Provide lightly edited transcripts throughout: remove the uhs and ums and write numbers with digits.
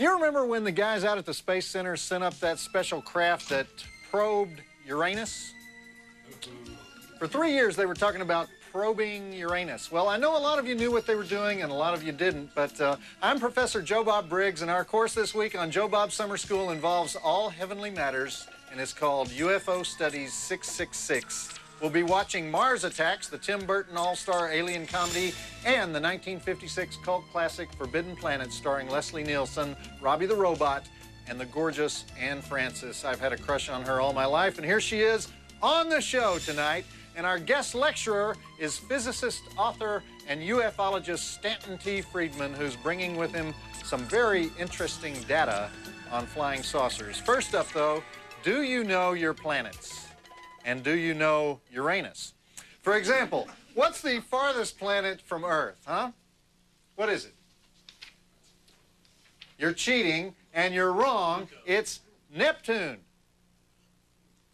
You remember when the guys out at the Space Center sent up that special craft that probed Uranus? For 3 years, they were talking about probing Uranus. Well, I know a lot of you knew what they were doing and a lot of you didn't, but I'm Professor Joe Bob Briggs, and our course this week on Joe Bob Summer School involves all heavenly matters, and it's called UFO Studies 666. We'll be watching Mars Attacks, the Tim Burton all-star alien comedy, and the 1956 cult classic Forbidden Planet starring Leslie Nielsen, Robbie the Robot, and the gorgeous Anne Francis. I've had a crush on her all my life, and here she is on the show tonight. And our guest lecturer is physicist, author, and ufologist Stanton T. Friedman, who's bringing with him some very interesting data on flying saucers. First up, though, do you know your planets? And do you know Uranus? For example, what's the farthest planet from Earth, huh? What is it? You're cheating, and you're wrong. It's Neptune.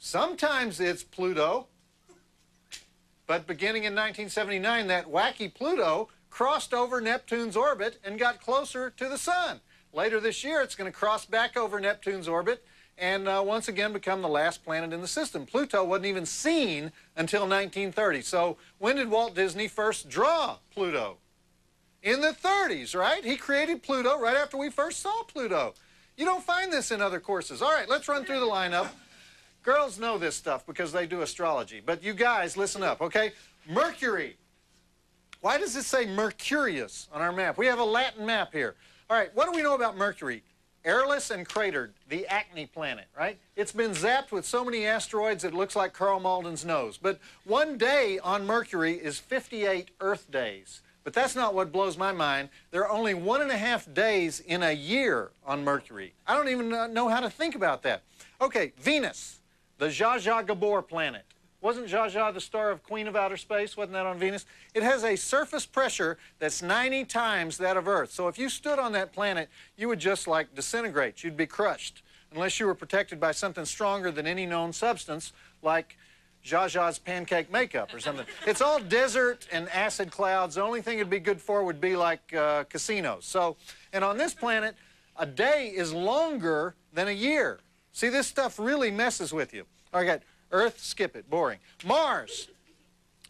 Sometimes it's Pluto. But beginning in 1979, that wacky Pluto crossed over Neptune's orbit and got closer to the sun. Later this year, it's going to cross back over Neptune's orbit and once again become the last planet in the system. Pluto wasn't even seen until 1930. So when did Walt Disney first draw Pluto? In the 30s, right? He created Pluto right after we first saw Pluto. You don't find this in other courses. All right, let's run through the lineup. Girls know this stuff because they do astrology, but you guys, listen up, okay? Mercury. Why does it say Mercurius on our map? We have a Latin map here. All right, what do we know about Mercury? Airless and cratered, the Acne planet, right? It's been zapped with so many asteroids it looks like Carl Malden's nose. But one day on Mercury is 58 Earth days. But that's not what blows my mind. There are only 1.5 days in a year on Mercury. I don't even know how to think about that. Okay, Venus. The Zsa Zsa Gabor planet. Wasn't Zsa Zsa the star of Queen of Outer Space? Wasn't that on Venus? It has a surface pressure that's 90 times that of Earth. So if you stood on that planet, you would just like disintegrate. You'd be crushed unless you were protected by something stronger than any known substance like Zsa Zsa's pancake makeup or something. It's all desert and acid clouds. The only thing it'd be good for would be like casinos. So, and on this planet, a day is longer than a year. See, this stuff really messes with you. All right, Earth, skip it, boring. Mars,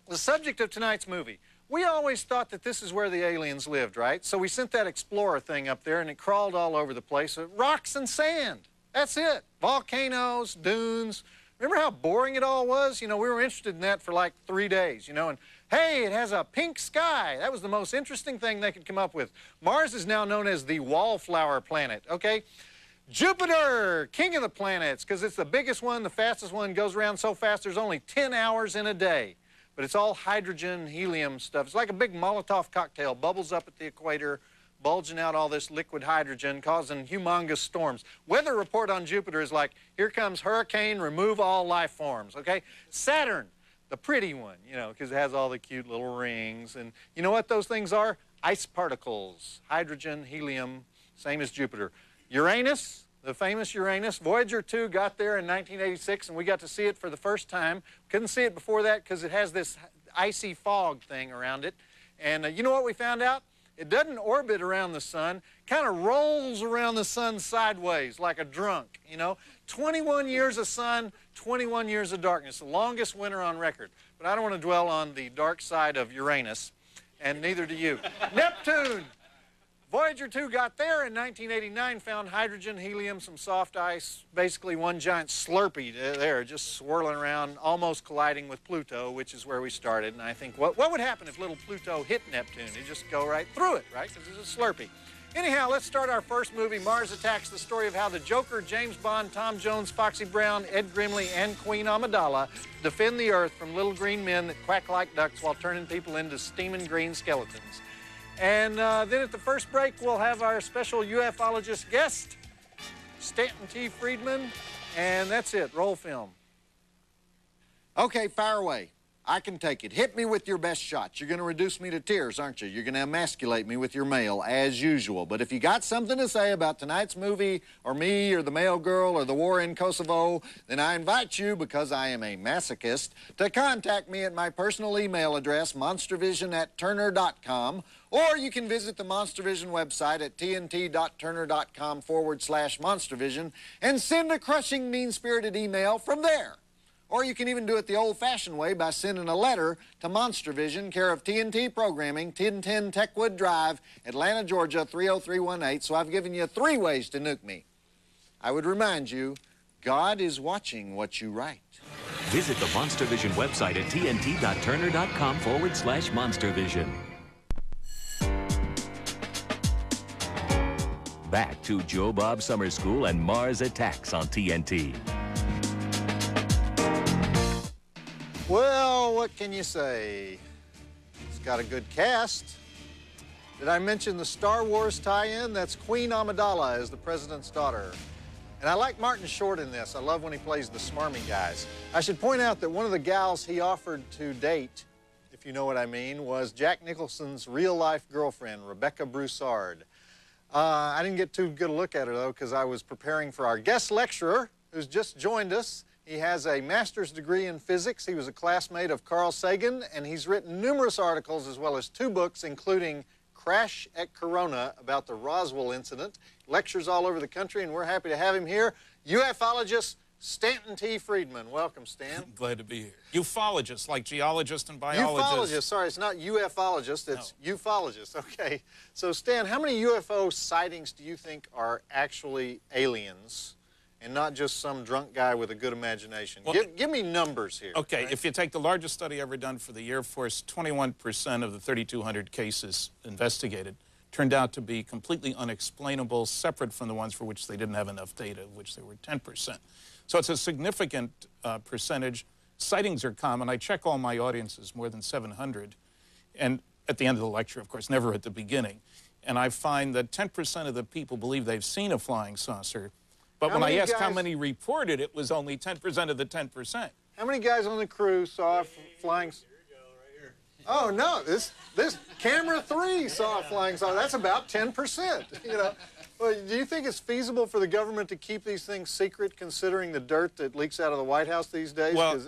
the subject of tonight's movie. We always thought that this is where the aliens lived, right? So we sent that Explorer thing up there, and it crawled all over the place. Rocks and sand, that's it. Volcanoes, dunes. Remember how boring it all was? You know, we were interested in that for like 3 days, you know, and hey, it has a pink sky. That was the most interesting thing they could come up with. Mars is now known as the wallflower planet, okay? Jupiter, king of the planets, because it's the biggest one, the fastest one, goes around so fast there's only 10 hours in a day. But it's all hydrogen, helium stuff. It's like a big Molotov cocktail, bubbles up at the equator, bulging out all this liquid hydrogen, causing humongous storms. Weather report on Jupiter is like, here comes hurricane, remove all life forms, okay? Saturn, the pretty one, you know, because it has all the cute little rings. And you know what those things are? Ice particles, hydrogen, helium, same as Jupiter. Uranus, the famous Uranus, Voyager 2 got there in 1986, and we got to see it for the first time. Couldn't see it before that because it has this icy fog thing around it. And you know what we found out? It doesn't orbit around the sun, kind of rolls around the sun sideways like a drunk, you know. 21 years of sun, 21 years of darkness, the longest winter on record. But I don't want to dwell on the dark side of Uranus, and neither do you. Neptune. Voyager 2 got there in 1989, found hydrogen, helium, some soft ice, basically one giant Slurpee there, just swirling around, almost colliding with Pluto, which is where we started. And I think, what would happen if little Pluto hit Neptune? It'd just go right through it, right? Because it's a Slurpee. Anyhow, let's start our first movie, Mars Attacks, the story of how the Joker, James Bond, Tom Jones, Foxy Brown, Ed Grimley, and Queen Amidala defend the Earth from little green men that quack like ducks while turning people into steaming green skeletons. And then at the first break, we'll have our special ufologist guest, Stanton T. Friedman, and that's it. Roll film. Okay, fire away. I can take it. Hit me with your best shots. You're going to reduce me to tears, aren't you? You're going to emasculate me with your mail, as usual. But if you got something to say about tonight's movie, or me, or the mail girl, or the war in Kosovo, then I invite you, because I am a masochist, to contact me at my personal email address, monstervision@turner.com, or you can visit the Monstervision website at tnt.turner.com/monstervision and send a crushing, mean-spirited email from there. Or you can even do it the old-fashioned way by sending a letter to Monstervision, care of TNT Programming, 1010 Techwood Drive, Atlanta, Georgia, 30318. So I've given you 3 ways to nuke me. I would remind you, God is watching what you write. Visit the Monstervision website at tnt.turner.com/monstervision. Back to Joe Bob Summer School and Mars Attacks on TNT. Well, what can you say? It's got a good cast. Did I mention the Star Wars tie-in? That's Queen Amidala as the president's daughter. And I like Martin Short in this. I love when he plays the smarmy guys. I should point out that one of the gals he offered to date, if you know what I mean, was Jack Nicholson's real-life girlfriend, Rebecca Broussard. I didn't get too good a look at her, though, because I was preparing for our guest lecturer, who's just joined us. He has a master's degree in physics. He was a classmate of Carl Sagan, and he's written numerous articles as well as 2 books, including Crash at Corona about the Roswell incident. Lectures all over the country, and we're happy to have him here. UFologist Stanton T. Friedman. Welcome, Stan. Glad to be here. Ufologist, like geologist and biologist. Ufologist, sorry, it's not ufologist, it's ufologist. Okay. So, Stan, how many UFO sightings do you think are actually aliens? And not just some drunk guy with a good imagination. Well, give me numbers here. Okay, right? If you take the largest study ever done for the Air Force, 21% of the 3,200 cases investigated turned out to be completely unexplainable, separate from the ones for which they didn't have enough data, of which there were 10%. So it's a significant percentage. Sightings are common. I check all my audiences, more than 700, and at the end of the lecture, of course, never at the beginning. And I find that 10% of the people believe they've seen a flying saucer. But when I asked how many reported, it was only 10% of the 10%. How many guys on the crew saw a flying... Here we go, right here. Oh, no, this camera 3 saw a flying saucer. That's about 10%, you know. Well, do you think it's feasible for the government to keep these things secret, considering the dirt that leaks out of the White House these days? Well,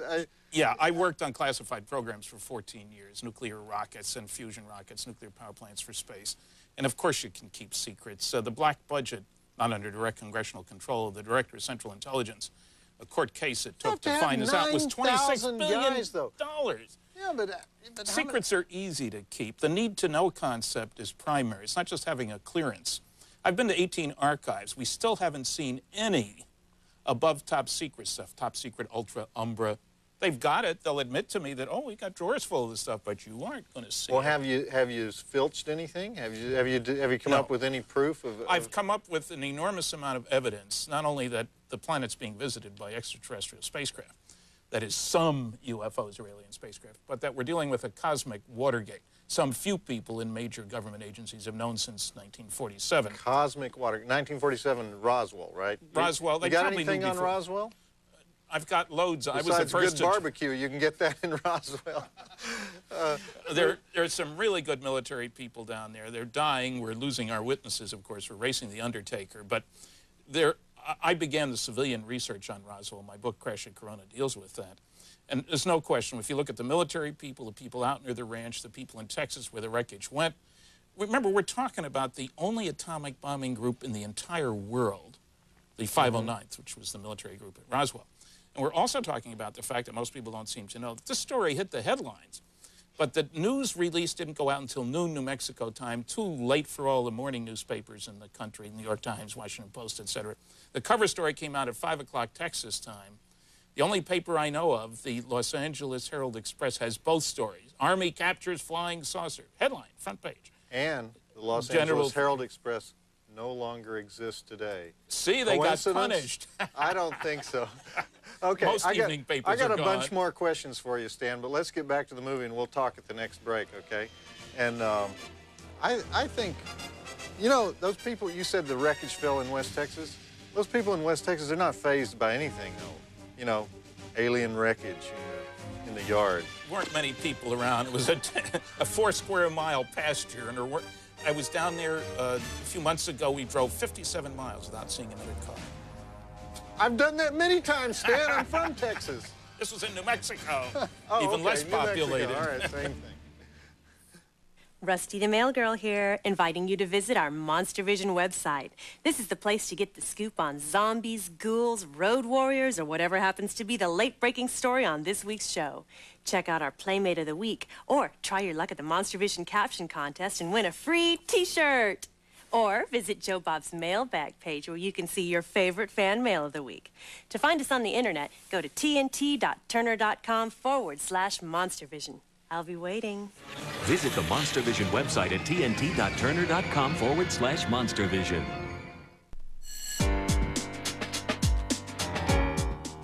yeah, I worked on classified programs for 14 years, nuclear rockets and fusion rockets, nuclear power plants for space. And, of course, you can keep secrets. The black budget, not under direct congressional control of the Director of Central Intelligence, a court case it took to find this out was $26 billion. Yeah, but secrets are easy to keep. The need-to-know concept is primary. It's not just having a clearance. I've been to 18 archives. We still haven't seen any above top secret stuff, top secret, ultra, umbra. They've got it. They'll admit to me that, oh, we got drawers full of this stuff, but you aren't going to see it. Well, have you filched anything? Have you come up with any proof of? I've come up with an enormous amount of evidence, not only that the planet's being visited by extraterrestrial spacecraft, that is, some UFOs are alien spacecraft, but that we're dealing with a cosmic Watergate. Some few people in major government agencies have known since 1947. Cosmic Watergate, 1947, Roswell, right? Roswell. You got anything on Roswell? I've got loads. Besides I was the first good barbecue, you can get that in Roswell. There are some really good military people down there. They're dying. We're losing our witnesses, of course. We're racing the Undertaker. But I began the civilian research on Roswell. My book, Crash at Corona, deals with that. And there's no question, if you look at the military people, the people out near the ranch, the people in Texas where the wreckage went, remember, we're talking about the only atomic bombing group in the entire world, the 509th, which was the military group at Roswell. And we're also talking about the fact that most people don't seem to know that this story hit the headlines, but the news release didn't go out until noon New Mexico time, too late for all the morning newspapers in the country, New York Times, Washington Post, etc. The cover story came out at 5 o'clock Texas time. The only paper I know of, the Los Angeles Herald Express, has both stories. Army captures flying saucer. Headline, front page. And the Los Angeles Herald Express no longer exists today. See, they got punished. I don't think so. Okay, most evening papers I got are a gone. bunch more questions for you, Stan, but let's get back to the movie and we'll talk at the next break, okay? And I think, you know, those people, you said the wreckage fell in West Texas. Those people in West Texas, they're not fazed by anything, though. You know, alien wreckage, in the yard. Weren't many people around. It was a 4-square-mile pasture, and I was down there a few months ago. We drove 57 miles without seeing another car. I've done that many times, Stan. I'm from Texas. This was in New Mexico, oh, even okay. less New populated. Mexico. All right, same thing. Rusty the Mail Girl here, inviting you to visit our Monster Vision website. This is the place to get the scoop on zombies, ghouls, road warriors, or whatever happens to be the late-breaking story on this week's show. Check out our Playmate of the Week, or try your luck at the Monster Vision Caption Contest and win a free T-shirt. Or visit Joe Bob's mailbag page where you can see your favorite fan mail of the week. To find us on the internet, go to tnt.turner.com/monstervision. I'll be waiting. Visit the Monster Vision website at tnt.turner.com/monstervision.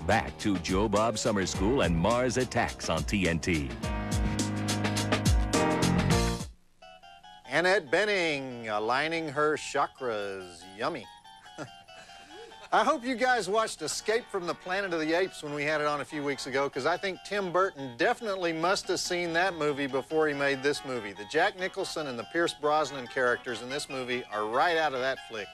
Back to Joe Bob Summer School and Mars Attacks on TNT. Annette Bening, aligning her chakras. Yummy. I hope you guys watched Escape from the Planet of the Apes when we had it on a few weeks ago, because I think Tim Burton definitely must have seen that movie before he made this movie. The Jack Nicholson and the Pierce Brosnan characters in this movie are right out of that flick.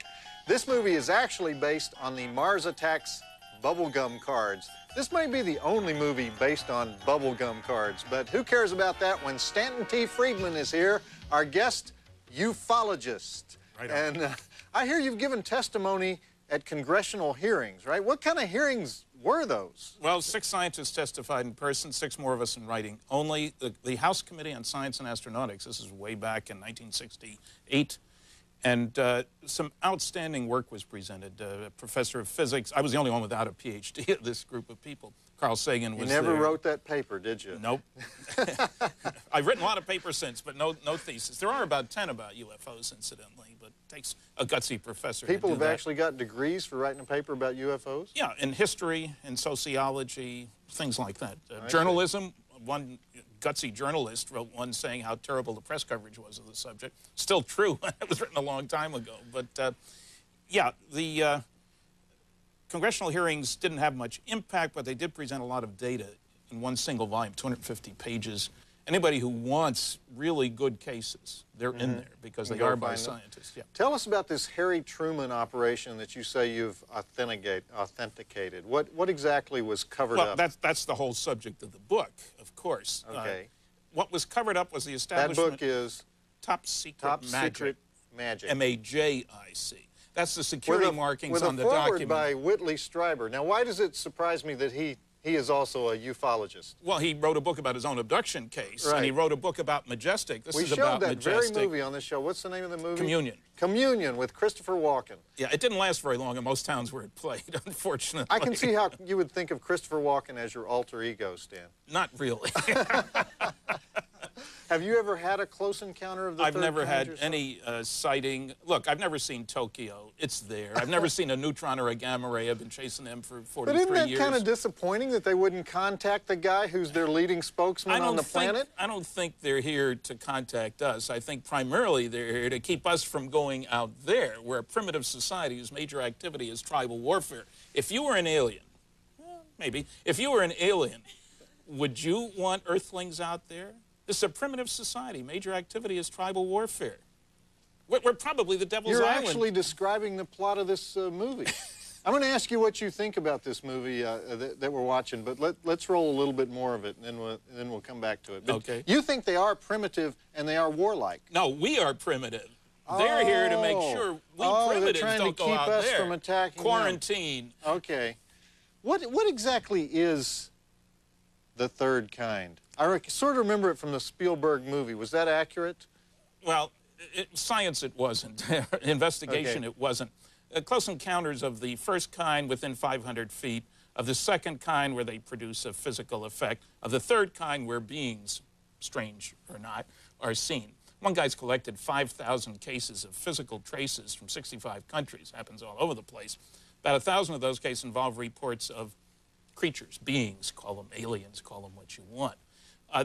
This movie is actually based on the Mars Attacks bubblegum cards. This may be the only movie based on bubblegum cards, but who cares about that when Stanton T. Friedman is here, our guest ufologist. Right on. And I hear you've given testimony at congressional hearings, right? What kind of hearings were those? Well, 6 scientists testified in person, 6 more of us in writing. Only the House Committee on Science and Astronautics, this is way back in 1968, and some outstanding work was presented. A professor of physics, I was the only one without a PhD of this group of people. Carl Sagan was there. You never wrote that paper, did you? Nope. I've written a lot of papers since, but no thesis. There are about 10 about UFOs, incidentally, but it takes a gutsy professor People to do have that. actually got degrees for writing a paper about UFOs? Yeah, in history, in sociology, things like that. Journalism, one gutsy journalist wrote one saying how terrible the press coverage was of the subject. Still true. It was written a long time ago. But, yeah, the congressional hearings didn't have much impact, but they did present a lot of data in one single volume, 250 pages. Anybody who wants really good cases, they're in there because they are by scientists. Yeah. Tell us about this Harry Truman operation that you say you've authenticated. What exactly was covered up? Well, that's the whole subject of the book, of course. Okay. What was covered up was the establishment. That book is Top Secret Top Magic. Secret Magic. M-A-J-I-C. That's the security markings on the with a forward document. by Whitley Strieber. Now, why does it surprise me that he is also a ufologist? Well, he wrote a book about his own abduction case, right. and he wrote a book about Majestic. This We is showed about that Majestic. very movie on this show. What's the name of the movie? Communion. Communion with Christopher Walken. Yeah, it didn't last very long in most towns where it played, unfortunately. I can see how you would think of Christopher Walken as your alter ego, Stan. Not really. Have you ever had a close encounter of the third kind? I've never had yourself? any sighting. Look, I've never seen Tokyo. It's there. I've never seen a neutron or a gamma ray. I've been chasing them for 43 But isn't that years. kind of disappointing that they wouldn't contact the guy who's their leading spokesman on the planet? I don't think they're here to contact us. I think primarily they're here to keep us from going out there. We're a primitive society whose major activity is tribal warfare. If you were an alien, well, maybe, if you were an alien, would you want Earthlings out there? This is a primitive society. Major activity is tribal warfare. We're probably the Devil's Island. You're actually describing the plot of this movie. I'm going to ask you what you think about this movie that we're watching, but let's roll a little bit more of it, and then we'll come back to it. But okay. You think they are primitive and they are warlike? No, we are primitive. They're here to make sure we primitives they're trying don't to go keep out us there. from attacking Quarantine. them. Okay. What exactly is the third kind? I sort of remember it from the Spielberg movie. Was that accurate? Well, science it wasn't. Investigation Okay. it wasn't. Close encounters of the first kind within 500 feet, of the second kind where they produce a physical effect, of the third kind where beings, strange or not, are seen. One guy's collected 5,000 cases of physical traces from 65 countries. Happens all over the place. About 1,000 of those cases involve reports of creatures, beings, call them aliens, call them what you want.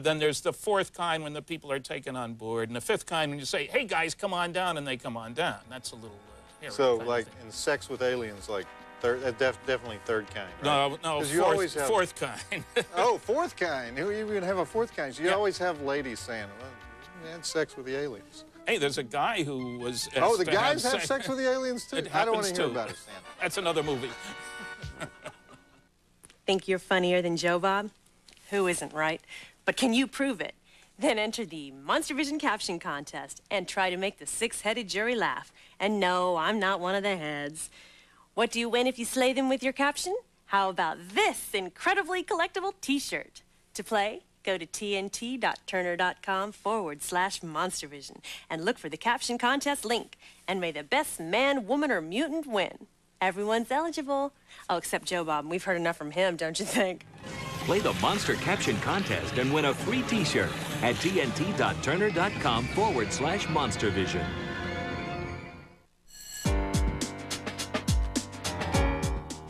Then there's the fourth kind when the people are taken on board, and the fifth kind when you say, hey guys, come on down, and they come on down. That's a little hairy So, kind of like thing. in Sex with Aliens, like definitely third kind, right? No, 'Cause you always have... fourth kind. Oh, fourth kind. Who even have a fourth kind? So you always have ladies saying, well, we had sex with the aliens. Hey, there's a guy who was asked Oh, the to guys have sex with the aliens, too? It I don't want happens to hear too. about it, Stan. That's another movie. Think you're funnier than Joe Bob? Who isn't, right? But can you prove it? Then enter the Monster Vision Caption Contest and try to make the six-headed jury laugh. And no, I'm not one of the heads. What do you win if you slay them with your caption? How about this incredibly collectible t-shirt? To play, go to tnt.turner.com/monstervision and look for the Caption Contest link. And may the best man, woman, or mutant win. Everyone's eligible. Oh, except Joe Bob. We've heard enough from him, don't you think? Play the Monster Caption Contest and win a free t-shirt at tnt.turner.com/monstervision.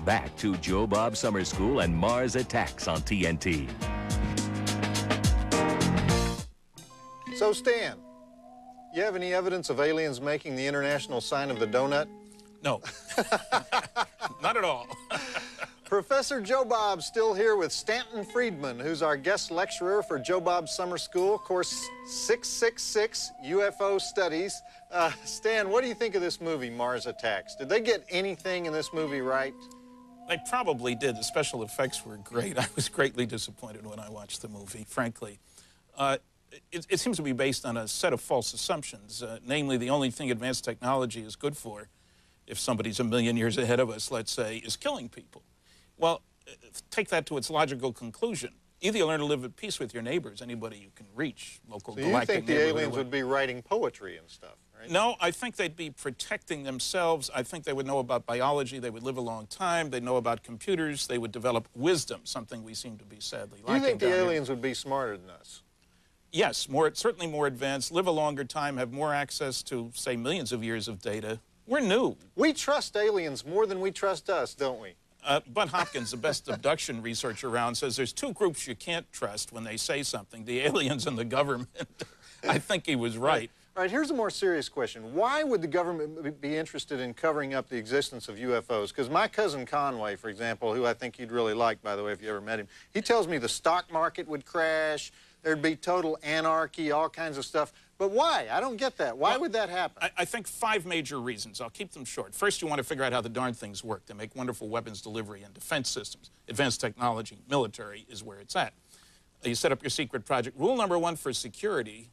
Back to Joe Bob Summer School and Mars Attacks on TNT. So, Stan, you have any evidence of aliens making the international sign of the donut? No. Not at all. Professor Joe Bob still here with Stanton Friedman, who's our guest lecturer for Joe Bob's Summer School, course 666, UFO Studies. Stan, what do you think of this movie, Mars Attacks? Did they get anything in this movie right? They probably did. The special effects were great. I was greatly disappointed when I watched the movie, frankly. It seems to be based on a set of false assumptions, namely the only thing advanced technology is good for, if somebody's a million years ahead of us, let's say, is killing people. Well, take that to its logical conclusion. Either you learn to live at peace with your neighbors, anybody you can reach, local So galactic you think the neighborhood, aliens would be writing poetry and stuff, right? No, I think they'd be protecting themselves. I think they would know about biology. They would live a long time. They'd know about computers. They would develop wisdom, something we seem to be sadly lacking. You think the down here. aliens would be smarter than us? Yes, certainly more advanced, live a longer time, have more access to, say, millions of years of data. We're new. We trust aliens more than we trust us, don't we? Bud Hopkins, the best abduction researcher around, says there's two groups you can't trust when they say something, the aliens and the government. I think he was right. All right, here's a more serious question. Why would the government be interested in covering up the existence of UFOs? Because my cousin Conway, for example, who I think you'd really like, by the way, if you ever met him, he tells me the stock market would crash, there'd be total anarchy, all kinds of stuff. But why? I don't get that. Why would that happen? I think 5 major reasons. I'll keep them short. First, you want to figure out how the darn things work. They make wonderful weapons delivery and defense systems. Advanced technology, military is where it's at. You set up your secret project. Rule number 1 for security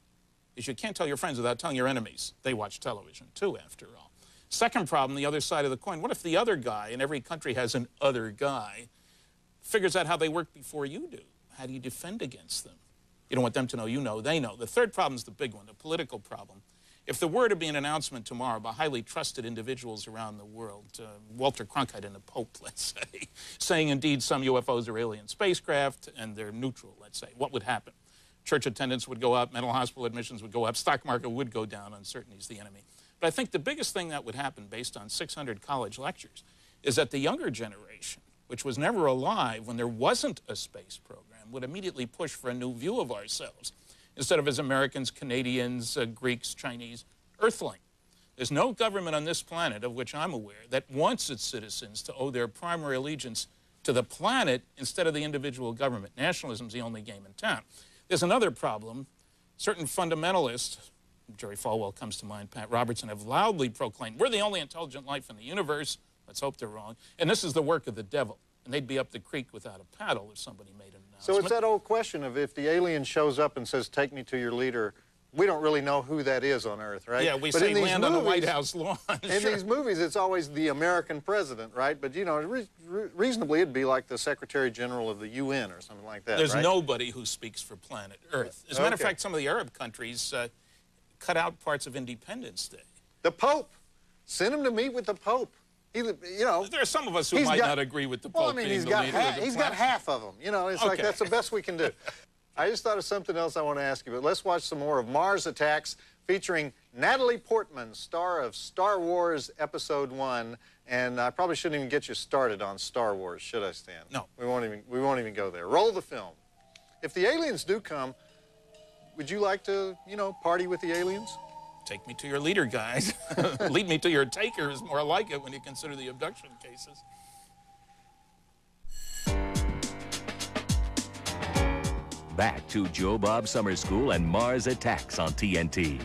is you can't tell your friends without telling your enemies. They watch television too, after all. Second problem, the other side of the coin. What if the other guy, and every country has an other guy, figures out how they work before you do? How do you defend against them? You don't want them to know you know, they know. The third problem is the big one, the political problem. If there were to be an announcement tomorrow by highly trusted individuals around the world, Walter Cronkite and the Pope, let's say, saying indeed some UFOs are alien spacecraft and they're neutral, let's say, what would happen? Church attendance would go up, mental hospital admissions would go up, stock market would go down, uncertainty is the enemy. But I think the biggest thing that would happen based on 600 college lectures is that the younger generation, which was never alive when there wasn't a space program, would immediately push for a new view of ourselves, instead of as Americans, Canadians, Greeks, Chinese, Earthling. There's no government on this planet, of which I'm aware, that wants its citizens to owe their primary allegiance to the planet instead of the individual government. Nationalism's the only game in town. There's another problem. Certain fundamentalists, Jerry Falwell comes to mind, Pat Robertson, have loudly proclaimed, we're the only intelligent life in the universe. Let's hope they're wrong. And this is the work of the devil. And they'd be up the creek without a paddle if somebody made an announcement. So it's that old question of if the alien shows up and says, take me to your leader, we don't really know who that is on Earth, right? Yeah, we say land on the White House lawn. In these movies, it's always the American president, right? But, you know, reasonably, it'd be like the Secretary General of the UN or something like that, There's right? nobody who speaks for planet Earth. As a matter of fact, some of the Arab countries cut out parts of Independence Day. The Pope. Send him to meet with the Pope. He, you know, there are some of us who might not agree with the Pope. Well, I mean, he's got half of them. You know, it's like that's the best we can do. I just thought of something else I want to ask you, but let's watch some more of Mars Attacks featuring Natalie Portman, star of Star Wars Episode 1. And I probably shouldn't even get you started on Star Wars, should I, Stan? No. We won't even go there. Roll the film. If the aliens do come, would you like to, you know, party with the aliens? Take me to your leader, guys. Lead me to your taker is more like it when you consider the abduction cases. Back to Joe Bob Summer School and Mars Attacks on TNT.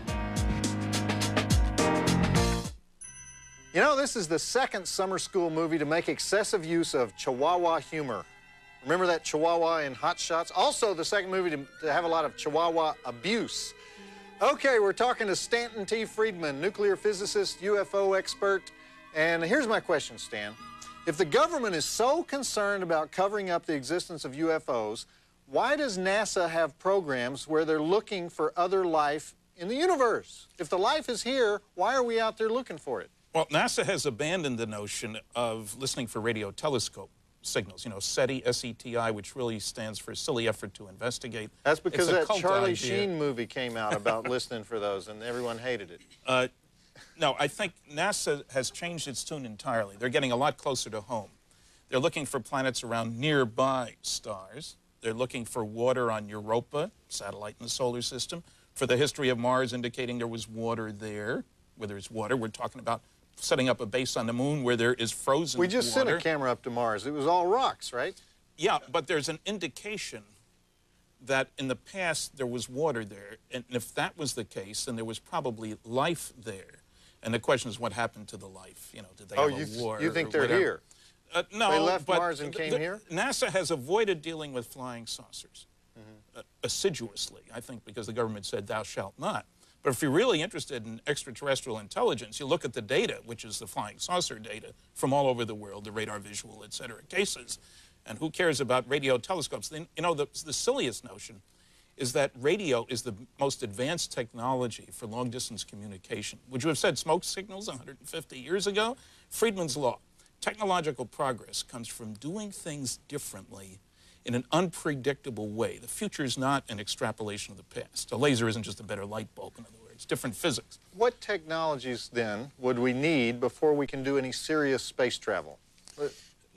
You know, this is the second summer school movie to make excessive use of Chihuahua humor. Remember that Chihuahua in Hot Shots? Also, the second movie to have a lot of Chihuahua abuse. Okay, we're talking to Stanton T. Friedman, nuclear physicist, UFO expert. And here's my question, Stan. If the government is so concerned about covering up the existence of UFOs, why does NASA have programs where they're looking for other life in the universe? If the life is here, why are we out there looking for it? Well, NASA has abandoned the notion of listening for radio telescope signals. You know, SETI, S-E-T-I, which really stands for Silly Effort to Investigate. That's because that Charlie idea. Sheen movie came out about listening for those, and everyone hated it. No, I think NASA has changed its tune entirely. They're getting a lot closer to home. They're looking for planets around nearby stars. They're looking for water on Europa, satellite in the solar system, for the history of Mars indicating there was water there. Where there's water, we're talking about setting up a base on the moon where there is frozen water. We just sent a camera up to Mars. It was all rocks, right? Yeah, but there's an indication that in the past there was water there. And if that was the case, then there was probably life there. And the question is, what happened to the life? You know, did they have a war? You think or they're whatever? here? No, they left but Mars and came here? NASA has avoided dealing with flying saucers assiduously, I think, because the government said, thou shalt not. But if you're really interested in extraterrestrial intelligence, you look at the data, which is the flying saucer data from all over the world, the radar visual, et cetera, cases. And who cares about radio telescopes? You know, the silliest notion is that radio is the most advanced technology for long-distance communication. Would you have said smoke signals 150 years ago? Friedman's law. Technological progress comes from doing things differently in an unpredictable way. The future is not an extrapolation of the past. A laser isn't just a better light bulb, in other words. Different physics. What technologies, then, would we need before we can do any serious space travel?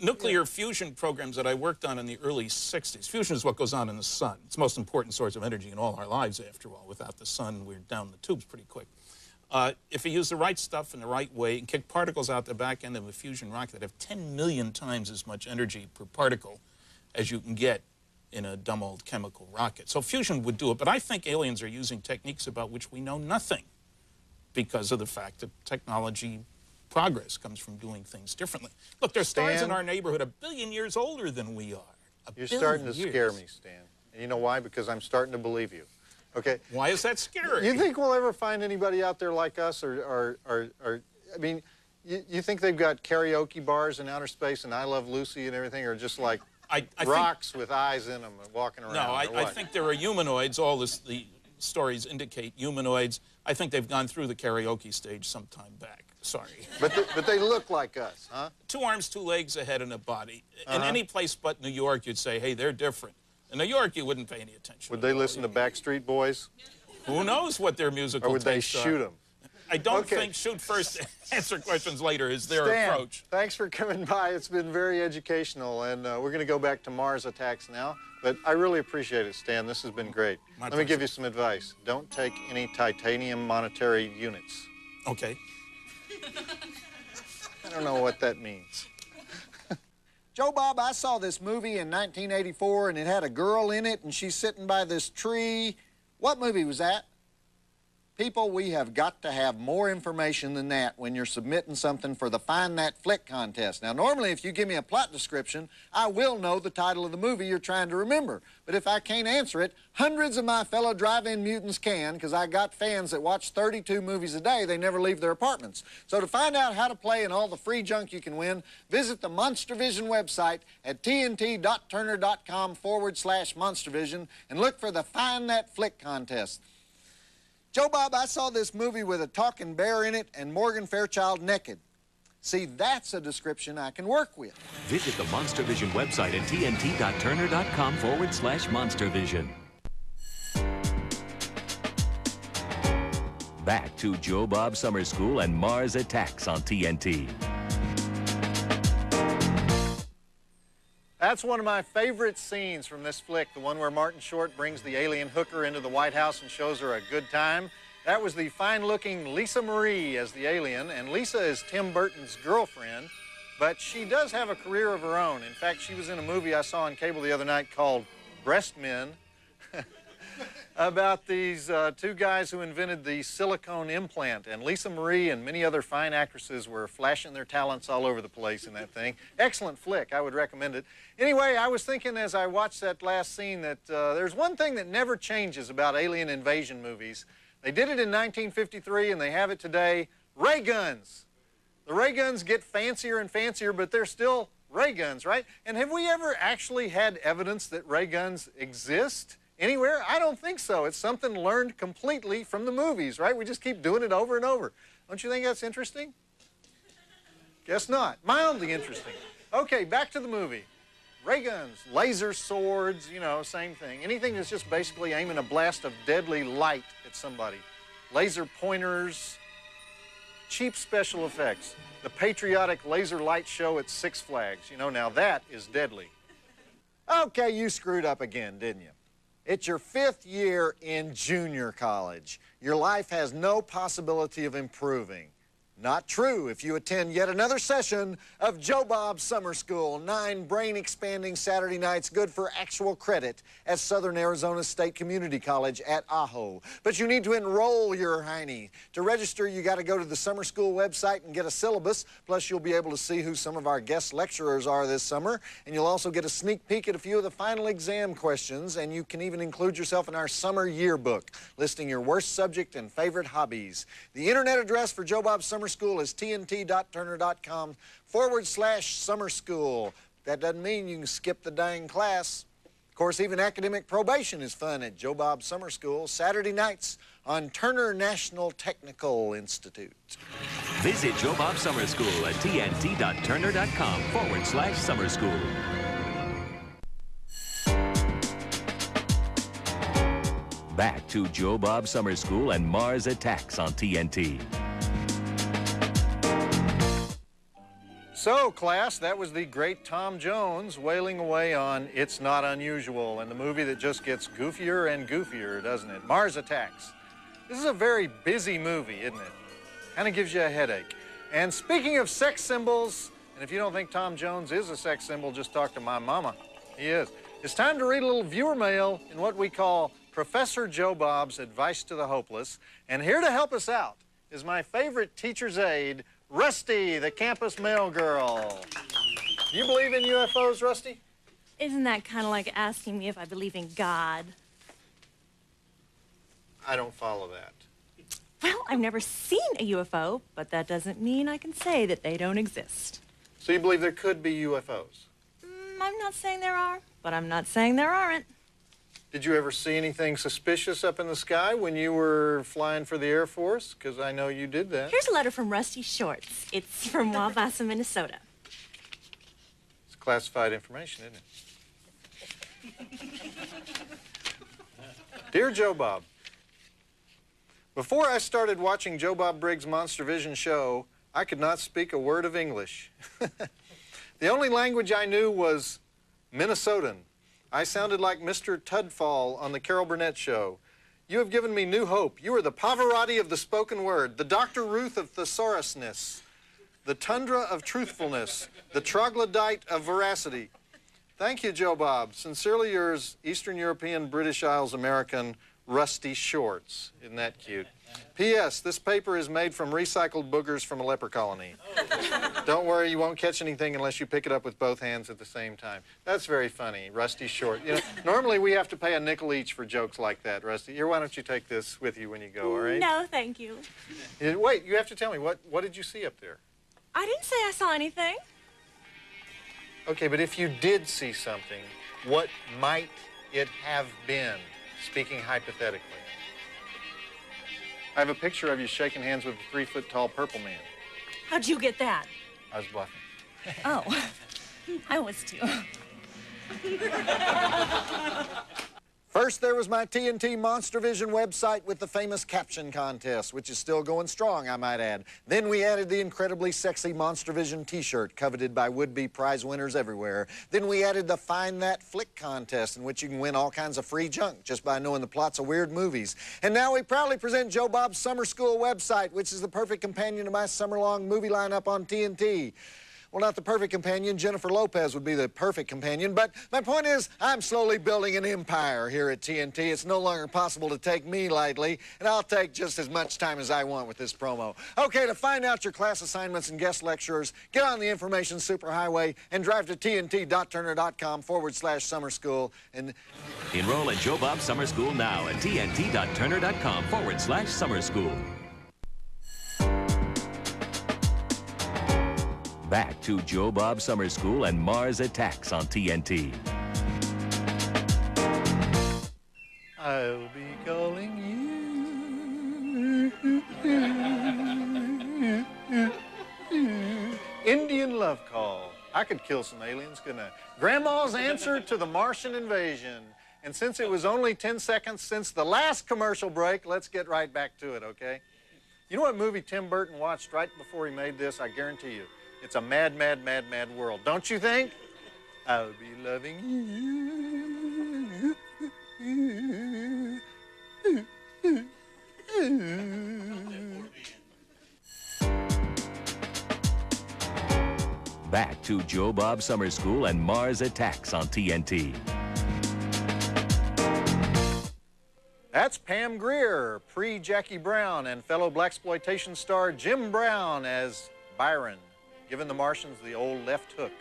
Nuclear fusion programs that I worked on in the early 60s. Fusion is what goes on in the sun. It's the most important source of energy in all our lives, after all. Without the sun, we're down the tubes pretty quick. If you use the right stuff in the right way and kick particles out the back end of a fusion rocket that have 10 million times as much energy per particle as you can get in a dumb old chemical rocket. So fusion would do it, but I think aliens are using techniques about which we know nothing because of the fact that technology progress comes from doing things differently. Look, there's stars in our neighborhood 1 billion years older than we are. You're starting to scare me, Stan. And you know why? Because I'm starting to believe you. Okay. Why is that scary? You think we'll ever find anybody out there like us, or I mean, you think they've got karaoke bars in outer space and I Love Lucy and everything, or just like I rocks with eyes in them and walking around? No, I think there are humanoids. All the stories indicate humanoids. I think they've gone through the karaoke stage some time back. Sorry. But they look like us, huh? 2 arms, 2 legs, a head, and a body. In any place but New York, you'd say, hey, they're different. In New York, you wouldn't pay any attention. Would they listen to Backstreet Boys? Who knows what their musical Or would they tastes shoot are. them? I don't think shoot first, answer questions later is their approach. Thanks for coming by. It's been very educational, and we're going to go back to Mars Attacks now. But I really appreciate it, Stan. This has been great. Let me give you some advice. Don't take any titanium monetary units. Okay. I don't know what that means. Joe Bob, I saw this movie in 1984, and it had a girl in it, and she's sitting by this tree. What movie was that? People, we have got to have more information than that when you're submitting something for the Find That Flick contest. Now, normally, if you give me a plot description, I will know the title of the movie you're trying to remember. But if I can't answer it, hundreds of my fellow drive-in mutants can, because I got fans that watch 32 movies a day. They never leave their apartments. So to find out how to play and all the free junk you can win, visit the MonsterVision website at tnt.turner.com/MonsterVision and look for the Find That Flick contest. Joe Bob, I saw this movie with a talking bear in it and Morgan Fairchild naked. See, that's a description I can work with. Visit the MonsterVision website at tnt.turner.com/MonsterVision. Back to Joe Bob Summer School and Mars Attacks on TNT. That's one of my favorite scenes from this flick, the one where Martin Short brings the alien hooker into the White House and shows her a good time. That was the fine-looking Lisa Marie as the alien, and Lisa is Tim Burton's girlfriend, but she does have a career of her own. In fact, she was in a movie I saw on cable the other night called Breast Men, about these two guys who invented the silicone implant, and Lisa Marie and many other fine actresses were flashing their talents all over the place in that thing. Excellent flick. I would recommend it. Anyway, I was thinking as I watched that last scene that there's one thing that never changes about alien invasion movies. They did it in 1953 and they have it today. Ray guns. The ray guns get fancier and fancier, but they're still ray guns, right? And have we ever actually had evidence that ray guns exist anywhere? I don't think so. It's something learned completely from the movies, right? We just keep doing it over and over. Don't you think that's interesting? Guess not. Mildly interesting. Okay, back to the movie. Ray guns, laser swords, you know, same thing. Anything that's just basically aiming a blast of deadly light at somebody. Laser pointers, cheap special effects. The patriotic laser light show at Six Flags. You know, now that is deadly. Okay, you screwed up again, didn't you? It's your 5th year in junior college. Your life has no possibility of improving. Not true if you attend yet another session of Joe Bob Summer School. 9 brain-expanding Saturday nights, good for actual credit at Southern Arizona State Community College at Ajo. But you need to enroll your hiney. To register, you got to go to the summer school website and get a syllabus. Plus, you'll be able to see who some of our guest lecturers are this summer. And you'll also get a sneak peek at a few of the final exam questions. And you can even include yourself in our summer yearbook, listing your worst subject and favorite hobbies. The internet address for Joe Bob Summer School is tnt.turner.com/summer school. That doesn't mean you can skip the dang class. Of course, even academic probation is fun at Joe Bob Summer School, Saturday nights on Turner National Technical Institute. Visit Joe Bob Summer School at tnt.turner.com/summer school. Back to Joe Bob Summer School and Mars Attacks on TNT. So, class, that was the great Tom Jones wailing away on It's Not Unusual, and the movie that just gets goofier and goofier, doesn't it? Mars Attacks. This is a very busy movie, isn't it? Kind of gives you a headache. And speaking of sex symbols, and if you don't think Tom Jones is a sex symbol, just talk to my mama. He is. It's time to read a little viewer mail in what we call Professor Joe Bob's Advice to the Hopeless. And here to help us out is my favorite teacher's aide, Rusty, the campus mail girl. Do you believe in UFOs, Rusty? Isn't that kind of like asking me if I believe in God? I don't follow that. Well, I've never seen a UFO, but that doesn't mean I can say that they don't exist. So you believe there could be UFOs? I'm not saying there are, but I'm not saying there aren't. Did you ever see anything suspicious up in the sky when you were flying for the Air Force? Because I know you did that. Here's a letter from Rusty Shorts. It's from Wabassa, Minnesota. It's classified information, isn't it? Dear Joe Bob, before I started watching Joe Bob Briggs' Monster Vision show, I could not speak a word of English. The only language I knew was Minnesotan. I sounded like Mr. Tudfall on the Carol Burnett show. You have given me new hope. You are the Pavarotti of the spoken word, the Dr. Ruth of thesaurousness, the Tundra of truthfulness, the troglodyte of veracity. Thank you, Joe Bob. Sincerely yours, Eastern European, British Isles American, Rusty Shorts. Isn't that cute? P.S. This paper is made from recycled boogers from a leper colony. Don't worry, you won't catch anything unless you pick it up with both hands at the same time. That's very funny, Rusty Short. You know, normally we have to pay a nickel each for jokes like that, Rusty. Here, why don't you take this with you when you go, all right? No, thank you. Wait, you have to tell me, what did you see up there? I didn't say I saw anything. Okay, but if you did see something, what might it have been, speaking hypothetically? I have a picture of you shaking hands with a 3-foot-tall purple man. How'd you get that? I was bluffing. Oh, I was too. First, there was my TNT Monster Vision website with the famous caption contest, which is still going strong, I might add. Then we added the incredibly sexy Monster Vision t-shirt, coveted by would-be prize winners everywhere. Then we added the Find That Flick contest, in which you can win all kinds of free junk just by knowing the plots of weird movies. And now we proudly present Joe Bob's Summer School website, which is the perfect companion to my summer-long movie lineup on TNT. Well, not the perfect companion. Jennifer Lopez would be the perfect companion. But my point is, I'm slowly building an empire here at TNT. It's no longer possible to take me lightly, and I'll take just as much time as I want with this promo. Okay, to find out your class assignments and guest lecturers, get on the information superhighway and drive to tnt.turner.com/summer school and Enroll at Joe Bob Summer School now at tnt.turner.com/summer school. Back to Joe Bob Summer School and Mars Attacks on TNT. I'll be calling you. Indian love call. I could kill some aliens, couldn't I? Grandma's answer to the Martian invasion. And since it was only 10 seconds since the last commercial break, let's get right back to it, okay? You know what movie Tim Burton watched right before he made this? I guarantee you. It's a mad, mad, mad, mad world. Don't you think? I'll be loving you. Back to Joe Bob Summer School and Mars Attacks on TNT. That's Pam Grier, pre-Jackie Brown, and fellow blaxploitation star Jim Brown as Byron, giving the Martians the old left hook.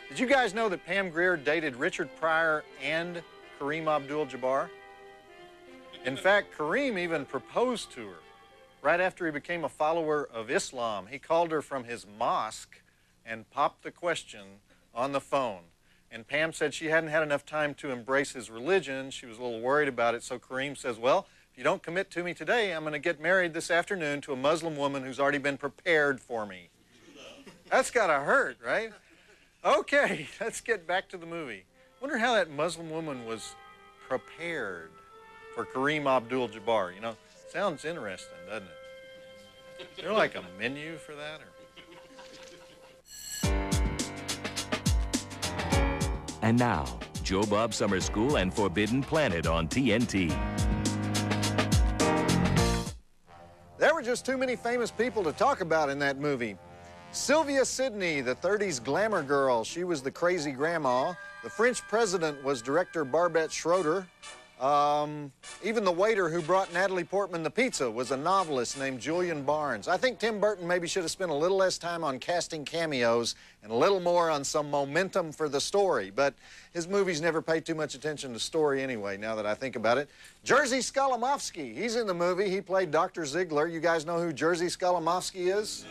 Did you guys know that Pam Grier dated Richard Pryor and Kareem Abdul-Jabbar? In fact, Kareem even proposed to her right after he became a follower of Islam. He called her from his mosque and popped the question on the phone. And Pam said she hadn't had enough time to embrace his religion. She was a little worried about it, so Kareem says, well, if you don't commit to me today, I'm going to get married this afternoon to a Muslim woman who's already been prepared for me. That's got to hurt, right? Okay, let's get back to the movie. Wonder how that Muslim woman was prepared for Kareem Abdul-Jabbar. You know, sounds interesting, doesn't it? Is there like a menu for that? Or? And now, Joe Bob Summer School and Forbidden Planet on TNT. there were just too many famous people to talk about in that movie. Sylvia Sidney, the 30s glamour girl, she was the crazy grandma. The French president was director Barbette Schroeder. Even the waiter who brought Natalie Portman the pizza was a novelist named Julian Barnes. I think Tim Burton maybe should have spent a little less time on casting cameos and a little more on some momentum for the story. But his movies never pay too much attention to story anyway, now that I think about it. Jerzy Skolimowski, he's in the movie. He played Dr. Ziegler. You guys know who Jerzy Skolimowski is?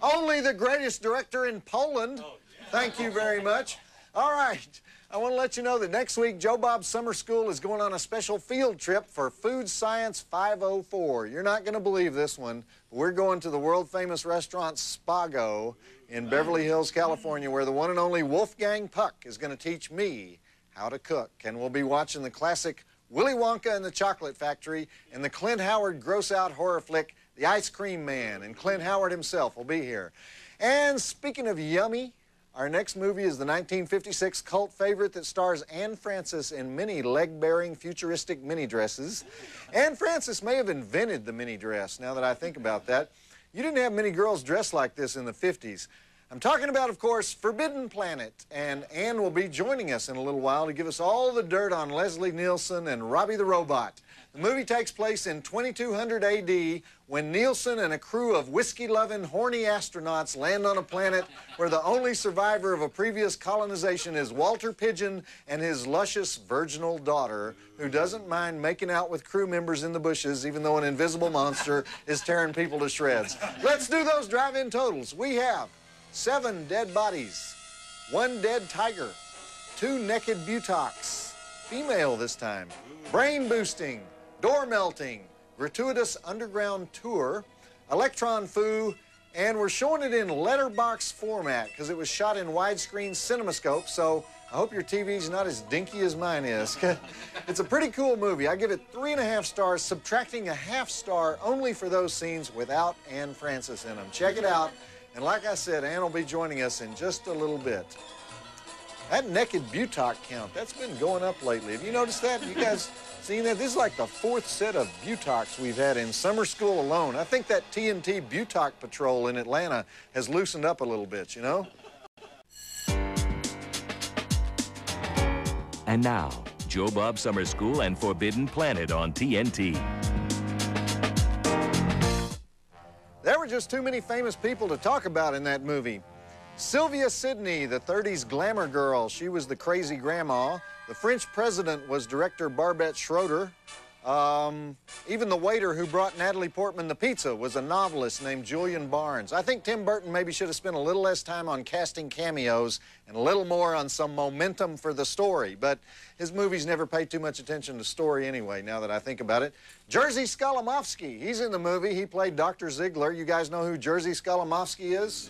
Only the greatest director in Poland. Thank you very much. All right. I want to let you know that next week, Joe Bob Summer School is going on a special field trip for Food Science 504. You're not going to believe this one, but we're going to the world-famous restaurant Spago in Beverly Hills, California, where the one and only Wolfgang Puck is going to teach me how to cook. And we'll be watching the classic Willy Wonka and the Chocolate Factory and the Clint Howard gross-out horror flick, The Ice Cream Man, and Clint Howard himself will be here. And speaking of yummy, our next movie is the 1956 cult favorite that stars Anne Francis in many leg-bearing, futuristic mini dresses. Anne Francis may have invented the mini dress, now that I think about that. You didn't have many girls dressed like this in the 50s. I'm talking about, of course, Forbidden Planet, and Anne will be joining us in a little while to give us all the dirt on Leslie Nielsen and Robbie the Robot. The movie takes place in 2200 AD when Nielsen and a crew of whiskey-loving, horny astronauts land on a planet where the only survivor of a previous colonization is Walter Pigeon and his luscious virginal daughter, who doesn't mind making out with crew members in the bushes even though an invisible monster is tearing people to shreds. Let's do those drive-in totals. We have 7 dead bodies, 1 dead tiger, 2 naked butocs, female this time, brain boosting, door melting, gratuitous underground tour, electron foo, and we're showing it in letterbox format because it was shot in widescreen cinemascope, so I hope your TV's not as dinky as mine is. It's a pretty cool movie. I give it 3.5 stars, subtracting a half star only for those scenes without Anne Francis in them. Check it out. And like I said, Anne will be joining us in just a little bit. That naked butoc count, that's been going up lately. Have you noticed that? You guys seen that? This is like the 4th set of butocs we've had in summer school alone. I think that TNT Butoc Patrol in Atlanta has loosened up a little bit, you know? And now, Joe Bob Summer School and Forbidden Planet on TNT. There were just too many famous people to talk about in that movie. Sylvia Sidney, the 30s glamour girl, she was the crazy grandma. The French president was director Barbette Schroeder. Even the waiter who brought Natalie Portman the pizza was a novelist named Julian Barnes. I think Tim Burton maybe should have spent a little less time on casting cameos and a little more on some momentum for the story, but his movies never pay too much attention to story anyway, now that I think about it. Jerzy Skolimowski, he's in the movie. He played Dr. Ziegler. You guys know who Jerzy Skolimowski is?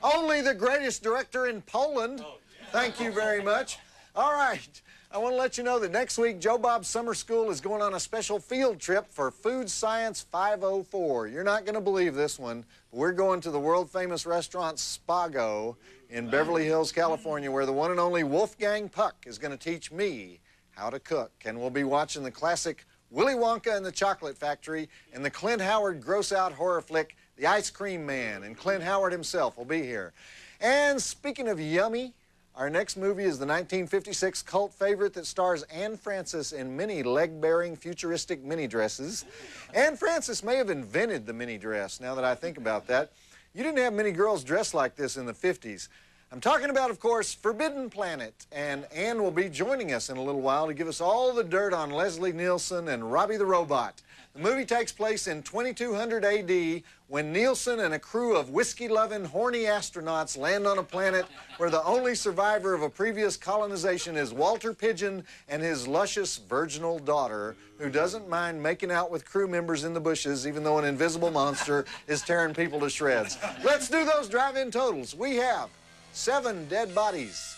Only the greatest director in Poland. Thank you very much. All right. I want to let you know that next week, Joe Bob Summer School is going on a special field trip for Food Science 504. You're not going to believe this one, but we're going to the world-famous restaurant Spago in Beverly Hills, California, where the one and only Wolfgang Puck is going to teach me how to cook. And we'll be watching the classic Willy Wonka and the Chocolate Factory and the Clint Howard gross-out horror flick, The Ice Cream Man, and Clint Howard himself will be here. And speaking of yummy, our next movie is the 1956 cult favorite that stars Anne Francis in many leg-bearing, futuristic mini dresses. Anne Francis may have invented the mini dress, now that I think about that. You didn't have many girls dressed like this in the 50s. I'm talking about, of course, Forbidden Planet, and Anne will be joining us in a little while to give us all the dirt on Leslie Nielsen and Robbie the Robot. The movie takes place in 2200 AD when Nielsen and a crew of whiskey-loving, horny astronauts land on a planet where the only survivor of a previous colonization is Walter Pigeon and his luscious virginal daughter, who doesn't mind making out with crew members in the bushes even though an invisible monster is tearing people to shreds. Let's do those drive-in totals. We have 7 dead bodies,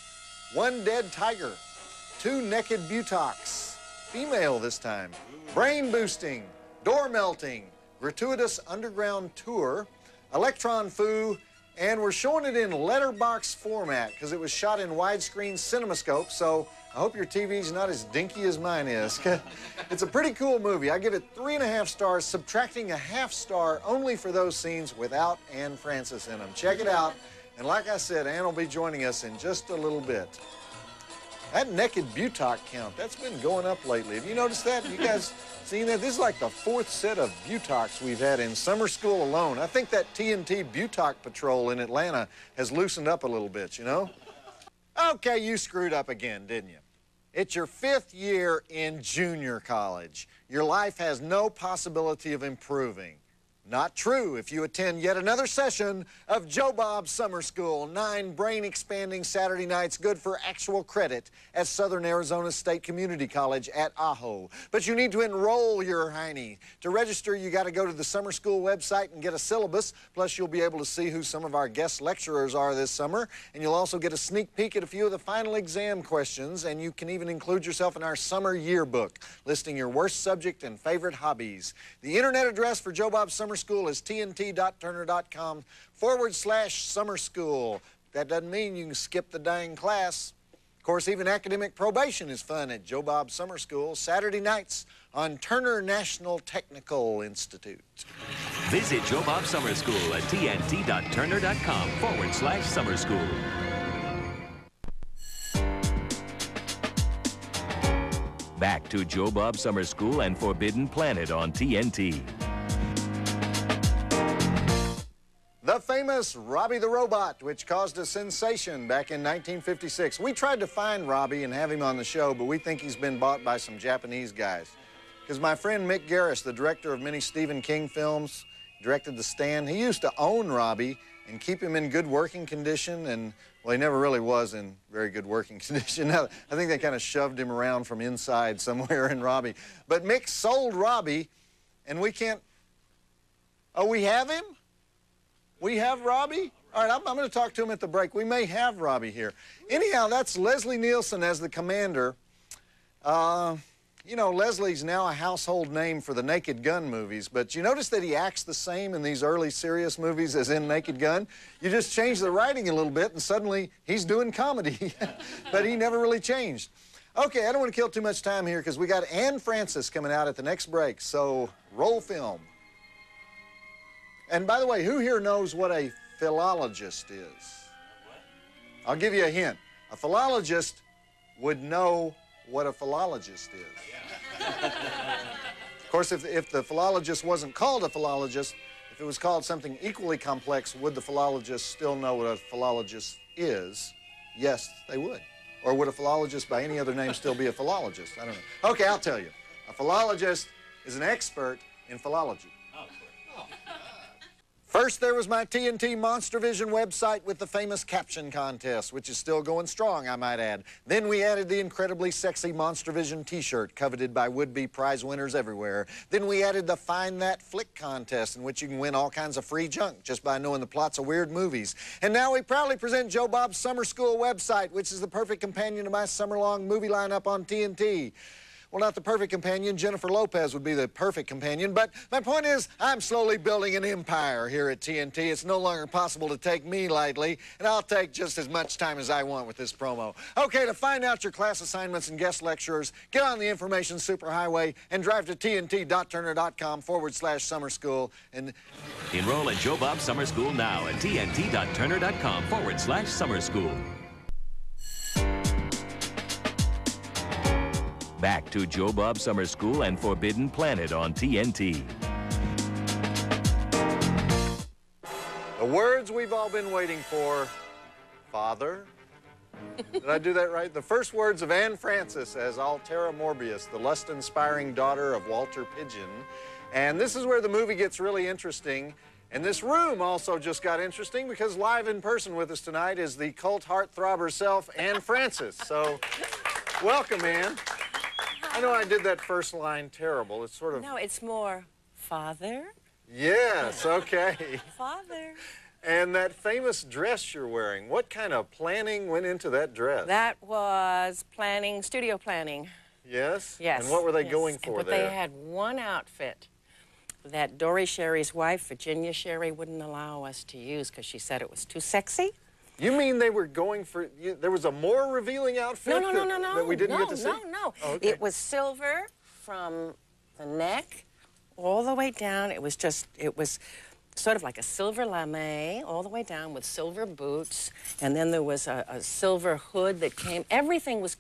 1 dead tiger, 2 naked butocs, female this time, brain boosting, door melting, gratuitous underground tour, electron foo, and we're showing it in letterbox format because it was shot in widescreen cinemascope, so I hope your TV's not as dinky as mine is. It's a pretty cool movie. I give it 3.5 stars, subtracting a ½ star only for those scenes without Anne Francis in them. Check it out. And like I said, Anne will be joining us in just a little bit. That naked butoc count, that's been going up lately. Have you noticed that? You guys seen that? This is like the 4th set of butocs we've had in summer school alone. I think that TNT butoc patrol in Atlanta has loosened up a little bit, you know? Okay, you screwed up again, didn't you? It's your 5th year in junior college. Your life has no possibility of improving. Not true if you attend yet another session of Joe Bob Summer School. 9 brain-expanding Saturday nights, good for actual credit at Southern Arizona State Community College at Ajo. But you need to enroll your hiney. To register, you got to go to the summer school website and get a syllabus. Plus, you'll be able to see who some of our guest lecturers are this summer. And you'll also get a sneak peek at a few of the final exam questions. And you can even include yourself in our summer yearbook, listing your worst subject and favorite hobbies. The internet address for Joe Bob Summer School is tnt.turner.com/summer school. That doesn't mean you can skip the dang class. Of course, even academic probation is fun at Joe Bob Summer School, Saturday nights on Turner National Technical Institute. Visit Joe Bob Summer School at tnt.turner.com/summer school. Back to Joe Bob Summer School and Forbidden Planet on TNT. The famous Robbie the Robot, which caused a sensation back in 1956. We tried to find Robbie and have him on the show, but we think he's been bought by some Japanese guys. Because my friend Mick Garris, the director of many Stephen King films, directed The Stand, he used to own Robbie and keep him in good working condition, and, well, he never really was in very good working condition. I think they kind of shoved him around from inside somewhere in Robbie. But Mick sold Robbie, and we can't... Oh, we have him? We have Robbie? All right, I'm going to talk to him at the break. We may have Robbie here. Anyhow, that's Leslie Nielsen as the commander. You know, Leslie's now a household name for the Naked Gun movies, but you notice that he acts the same in these early serious movies as in Naked Gun? You just change the writing a little bit, and suddenly he's doing comedy. But he never really changed. Okay, I don't want to kill too much time here because we got Anne Francis coming out at the next break, so roll film. And by the way, who here knows what a philologist is? I'll give you a hint. A philologist would know what a philologist is. Of course, if the philologist wasn't called a philologist, if it was called something equally complex, would the philologist still know what a philologist is? Yes, they would. Or would a philologist by any other name still be a philologist? I don't know. Okay, I'll tell you. A philologist is an expert in philology. First, there was my TNT Monster Vision website with the famous caption contest, which is still going strong, I might add. Then we added the incredibly sexy Monster Vision t-shirt, coveted by would-be prize winners everywhere. Then we added the Find That Flick contest, in which you can win all kinds of free junk just by knowing the plots of weird movies. And now we proudly present Joe Bob's Summer School website, which is the perfect companion to my summer-long movie lineup on TNT. Well, not the perfect companion. Jennifer Lopez would be the perfect companion. But my point is, I'm slowly building an empire here at TNT. It's no longer possible to take me lightly, and I'll take just as much time as I want with this promo. Okay, to find out your class assignments and guest lecturers, get on the information superhighway and drive to tnt.turner.com/summer school and Enroll at Joe Bob Summer School now at tnt.turner.com/summer school. Back to Joe Bob Summer School and Forbidden Planet on TNT. the words we've all been waiting for. Father. Did I do that right? The first words of Anne Francis as Altera Morbius, the lust-inspiring daughter of Walter Pidgeon. And this is where the movie gets really interesting. And this room also just got interesting because live in person with us tonight is the cult heartthrob herself, Anne Francis. So, welcome, Anne. I know I did that first line terrible. It's sort of... No, it's more Father. Yes, okay. Father. And that famous dress you're wearing, what kind of planning went into that dress? That was planning, studio planning. Yes? Yes. And what were they going for but there? They had one outfit that Dory Sherry's wife, Virginia Sherry, wouldn't allow us to use because she said it was too sexy. You mean they were going for... there was a more revealing outfit No. that we didn't get to see? No. Oh, okay. It was silver from the neck all the way down. It was sort of like a silver lame all the way down with silver boots. And then there was a silver hood that came. Everything was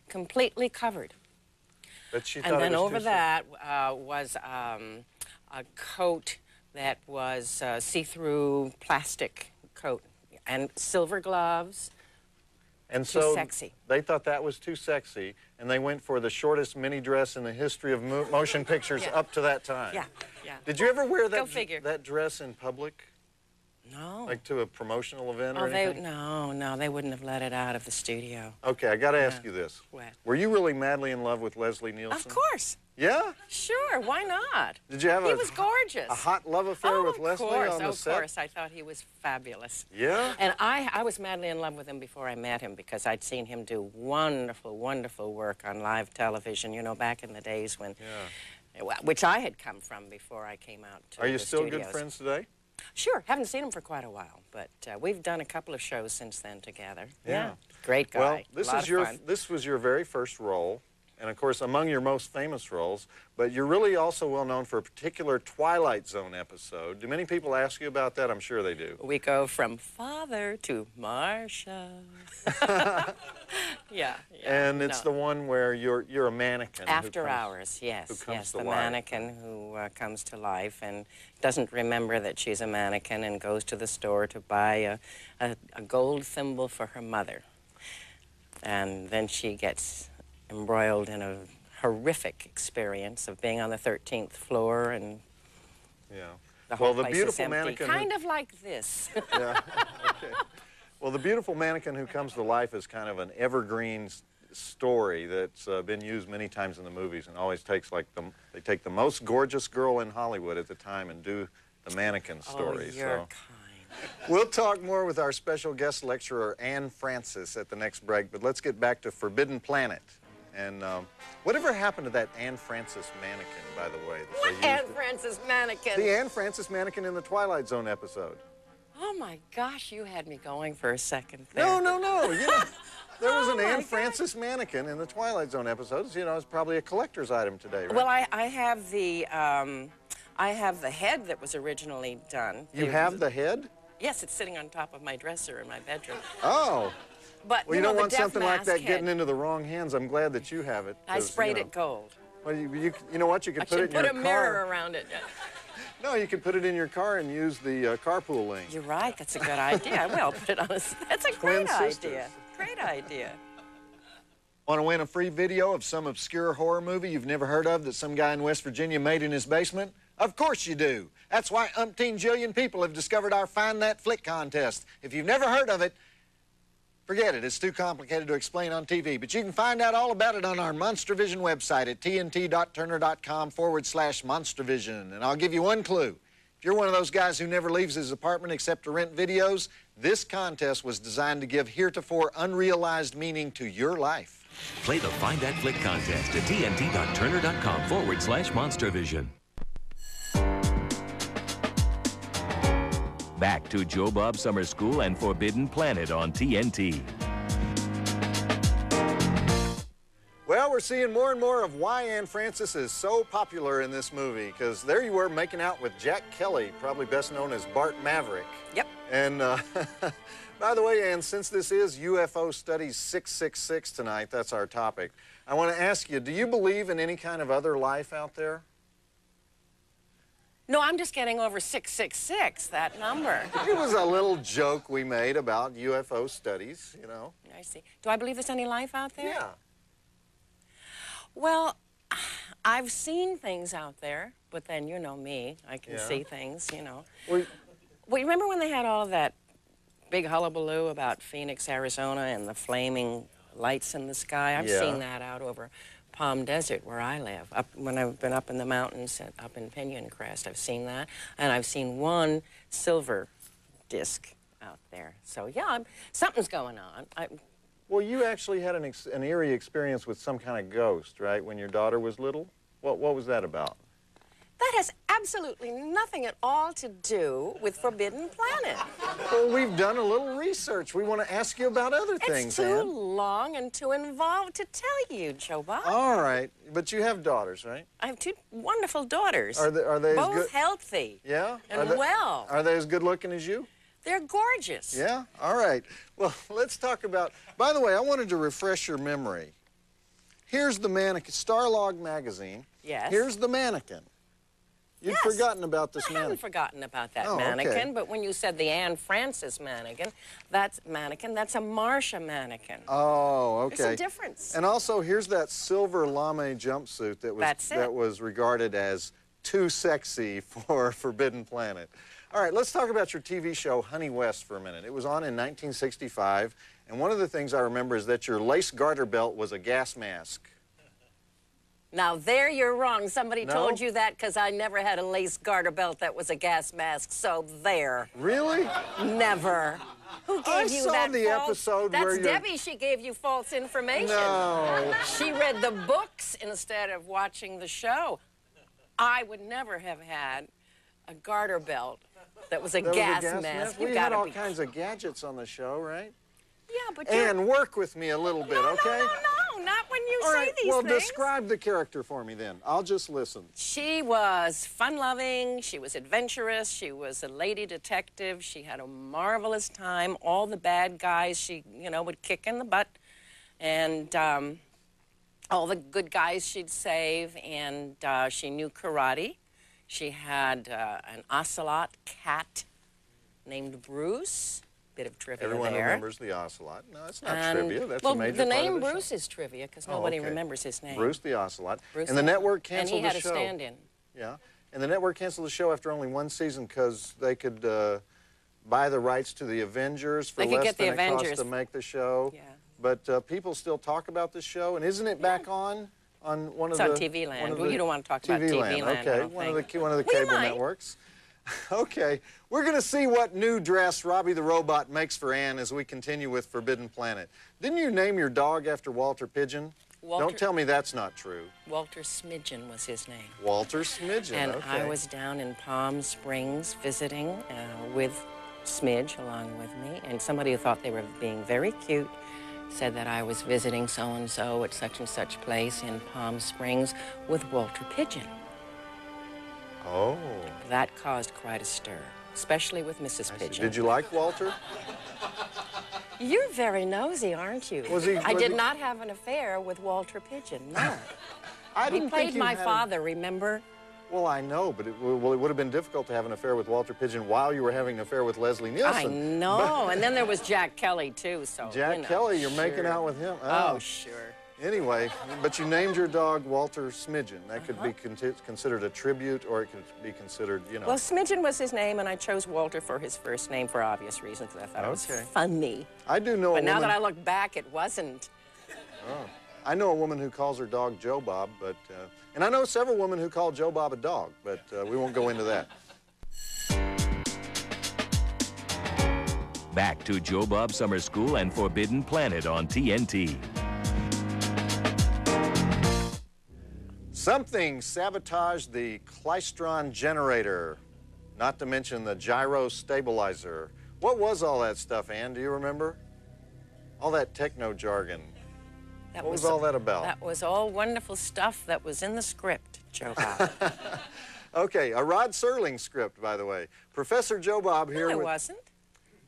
completely covered. But she And thought then it was over too that was a coat that was see-through plastic coat. And silver gloves. And too so sexy. They thought that was too sexy, and they went for the shortest mini dress in the history of motion pictures up to that time. Yeah. Did you ever wear Go figure. that dress in public? No. Like to a promotional event or Oh, anything? no, they wouldn't have let it out of the studio. Okay, I got to ask you this. What? Were you really madly in love with Leslie Nielsen? Of course. Yeah? Sure, why not? Did you have He was gorgeous. a hot love affair with Leslie on the set? Of course. I thought he was fabulous. Yeah? And I was madly in love with him before I met him because I'd seen him do wonderful, wonderful work on live television, you know, back in the days when, which I had come from before I came out to Are you the still studios. good friends today? Sure, haven't seen him for quite a while, but we've done a couple of shows since then together. Yeah. Great guy. Well, this was your very first role, and of course among your most famous roles, but you're really also well known for a particular Twilight Zone episode. Do many people ask you about that? I'm sure they do. We go from Father to Marcia. Yeah. And it's the one where you're a mannequin. After hours, yes. Who comes to the life. mannequin who comes to life and doesn't remember that she's a mannequin and goes to the store to buy a gold thimble for her mother. And then she gets embroiled in a horrific experience of being on the 13th floor and the whole place is empty. Mannequin kind of like this. Yeah, okay. Well, the beautiful mannequin who comes to life is kind of an evergreen story that's been used many times in the movies and always takes they take the most gorgeous girl in Hollywood at the time and do the mannequin story. Oh, you're kind. We'll talk more with our special guest lecturer, Anne Francis, at the next break, but let's get back to Forbidden Planet. And whatever happened to that Anne Francis mannequin, by the way? What Anne Francis mannequin? The Anne Francis mannequin in the Twilight Zone episode. Oh, my gosh, you had me going for a second there. No. You know, there was an my Anne God. Francis mannequin in the Twilight Zone episodes. You know, it's probably a collector's item today, right? Well, I have the head that was originally done. You have the head? Yes, it's sitting on top of my dresser in my bedroom. Oh. But Well, you don't the want deaf something like mask that had- getting into the wrong hands. I'm glad that you have it. I 'cause, sprayed you know, it gold. Well, you know what? You could I put it should in put your a car. mirror around it. No, you could put it in your car and use the carpool lane. You're right. That's a good idea. I will put it on a... That's a Twin great sisters. idea. Great idea. Want to win a free video of some obscure horror movie you've never heard of that some guy in West Virginia made in his basement? Of course you do. That's why umpteen jillion people have discovered our Find That Flick contest. If you've never heard of it, forget it. It's too complicated to explain on TV. But you can find out all about it on our MonsterVision website at tnt.turner.com/MonsterVision. And I'll give you one clue. If you're one of those guys who never leaves his apartment except to rent videos, this contest was designed to give heretofore unrealized meaning to your life. Play the Find That Flick contest at tnt.turner.com/MonsterVision. Back to Joe Bob Summer School and Forbidden Planet on TNT. Well, we're seeing more and more of why Anne Francis is so popular in this movie, because there you were making out with Jack Kelly, probably best known as Bart Maverick. Yep. And by the way, Anne, since this is UFO Studies 666 tonight, that's our topic, I want to ask you, do you believe in any kind of other life out there? No, I'm just getting over 666, that number. It was a little joke we made about UFO studies, you know. I see. Do I believe there's any life out there? Yeah. Well, I've seen things out there, but then you know me. I can see things, you know. Well, Remember when they had all of that big hullabaloo about Phoenix, Arizona, and the flaming lights in the sky? I've seen that out over Palm Desert, where I live. When I've been up in the mountains, up in Pinyon Crest, I've seen that. And I've seen one silver disc out there. So, yeah, something's going on. well, you actually had an eerie experience with some kind of ghost, right, when your daughter was little? What was that about? That has absolutely nothing at all to do with Forbidden Planet. Well, we've done a little research. We want to ask you about other things, It's too Ann. long and too involved to tell you, Joe Bob. All right, but you have daughters, right? I have two wonderful daughters. Are they both as good? healthy? Yeah. And well. Are they as good looking as you? They're gorgeous. Yeah. All right. Well, let's talk about. By the way, I wanted to refresh your memory. Here's the mannequin. Starlog magazine. Yes. Here's the mannequin. You'd forgotten about this I mannequin. haven't forgotten about that Oh, mannequin, okay. but when you said the Anne Francis mannequin, that's a Marsha mannequin. Oh, okay. There's a difference. And also, here's that silver lame jumpsuit that was regarded as too sexy for Forbidden Planet. All right, let's talk about your TV show, Honey West, for a minute. It was on in 1965, and one of the things I remember is that your lace garter belt was a gas mask. Now, there you're wrong. Somebody No? told you that because I never had a lace garter belt that was a gas mask, so there. Really? Never. Who gave I you saw that the false... episode That's where you're... Debbie. She gave you false information. No. She read the books instead of watching the show. I would never have had a garter belt that was a gas mask. We had all kinds of gadgets on the show, right? Yeah, but And work with me a little bit, okay? No, not when you All say right, these well, things. describe the character for me then. I'll just listen. She was fun-loving, she was adventurous, she was a lady detective, she had a marvelous time. All the bad guys she, would kick in the butt, and all the good guys she'd save, and she knew karate. She had an ocelot cat named Bruce. Bit of trivia Everyone there. remembers the ocelot. No, it's not And, trivia. That's well, a major the part name of the Bruce show. is trivia because nobody okay. remembers his name. Bruce the ocelot. Bruce and the network canceled and he had the show. a stand-in. Yeah. And the network canceled the show after only one season because they could buy the rights to the Avengers for They could less get the than it cost Avengers. to make the show. Yeah. But people still talk about this show, and isn't it back on one of It's the... on TV Land. one of Well, the- you don't want to talk about TV Land, I Okay, don't one think. of the We cable might. networks. Okay, we're going to see what new dress Robbie the Robot makes for Ann as we continue with Forbidden Planet. Didn't you name your dog after Walter Pigeon? Walter- Don't tell me that's not true. Walter Smidgen was his name. Walter Smidgen, And okay. I was down in Palm Springs visiting with Smidge along with me, and somebody who thought they were being very cute said that I was visiting so-and-so at such and such place in Palm Springs with Walter Pigeon. Oh. That caused quite a stir, especially with Mrs. I see. Pigeon. Did you like Walter? You're very nosy, aren't you? I did not have an affair with Walter Pigeon, no. He played my father, remember? Well, I know, but it would have been difficult to have an affair with Walter Pigeon while you were having an affair with Leslie Nielsen. I know, and then there was Jack Kelly, too, so, Jack Kelly, you're making out with him? Oh, sure. Anyway, but you named your dog Walter Smidgen. That could be considered a tribute, or it could be considered, you know. Well, Smidgen was his name, and I chose Walter for his first name for obvious reasons, because I thought it was funny. I do know But now that I look back, it wasn't. Oh. I know a woman who calls her dog Joe Bob, but, and I know several women who call Joe Bob a dog, but we won't go into that. Back to Joe Bob Summer School and Forbidden Planet on TNT. Something sabotaged the klystron generator, not to mention the gyro stabilizer. What was all that stuff, Ann? Do you remember? All that techno jargon. What was all that about? That was all wonderful stuff that was in the script, Joe Bob. Okay, a Rod Serling script, by the way. Professor Joe Bob here. No, it wasn't.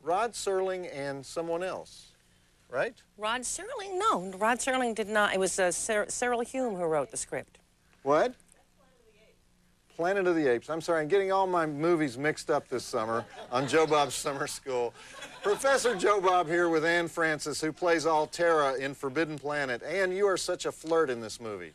Rod Serling and someone else, right? Rod Serling? No, Rod Serling did not. It was Cyril Hume who wrote the script. What? Planet of the Apes. I'm sorry, I'm getting all my movies mixed up this summer on Joe Bob's Summer School. Professor Joe Bob here with Ann Francis, who plays Altera in Forbidden Planet. Ann, you are such a flirt in this movie.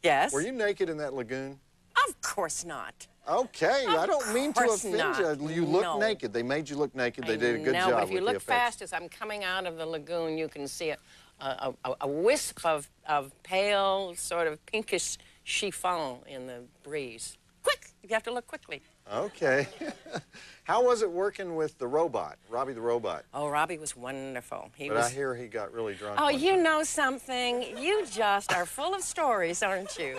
Yes. Were you naked in that lagoon? Of course not. Okay, I don't mean to offend you. You look naked. They made you look naked. They did a good job but if with you the look effects. fast as I'm coming out of the lagoon, you can see a wisp of pale, sort of pinkish chiffon in the breeze. Quick! You have to look quickly. Okay. How was it working with the robot, Robbie the robot? Oh, Robbie was wonderful. I hear he got really drunk. Oh, you know something? You just are full of stories, aren't you?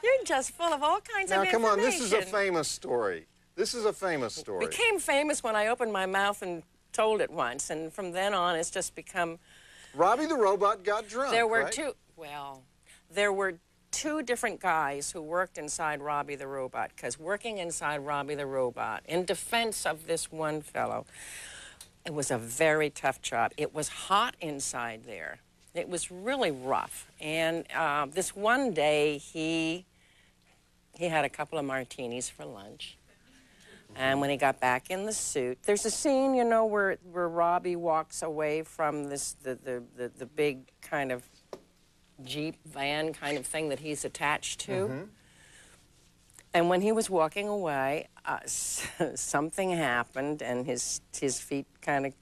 You're just full of all kinds of information. Now, come on, this is a famous story. This is a famous story. It became famous when I opened my mouth and told it once, and from then on, it's just become... Robbie the robot got drunk, There were right? there were two different guys who worked inside Robbie the robot, because working inside Robbie the robot, in defense of this one fellow, it was a very tough job. It was hot inside there. It was really rough. And this one day, he had a couple of martinis for lunch. And when he got back in the suit, there's a scene, you know, where Robbie walks away from the big kind of Jeep van kind of thing that he's attached to. Mm-hmm. And when he was walking away, something happened, and his feet kind of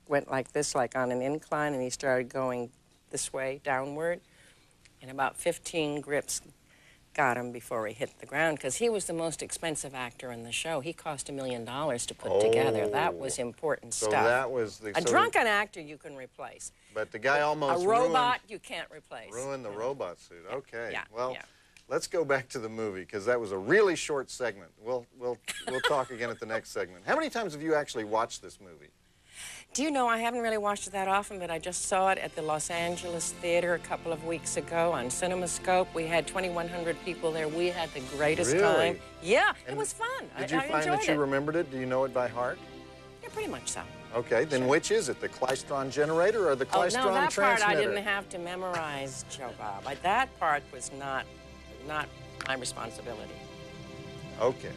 went like this, like on an incline, and he started going this way, downward. And about 15 grips got him before he hit the ground, because he was the most expensive actor in the show. He cost $1 million to put together. That was important stuff. So that was the... A drunken actor you can replace. But the guy almost A robot you can't replace. Ruined the robot suit. Okay. Yeah. Well, yeah. Let's go back to the movie, because that was a really short segment. We'll talk again at the next segment. How many times have you actually watched this movie? Do you know, I haven't really watched it that often, but I just saw it at the Los Angeles Theater a couple of weeks ago on CinemaScope. We had 2,100 people there. We had the greatest time. Yeah, it was fun. Did you find that you remembered it? Do you know it by heart? Yeah, pretty much so. Okay, then which is it? The klystron generator or the klystron transmitter? Oh, no, that part I didn't have to memorize, Joe Bob. That part was not my responsibility. Okay.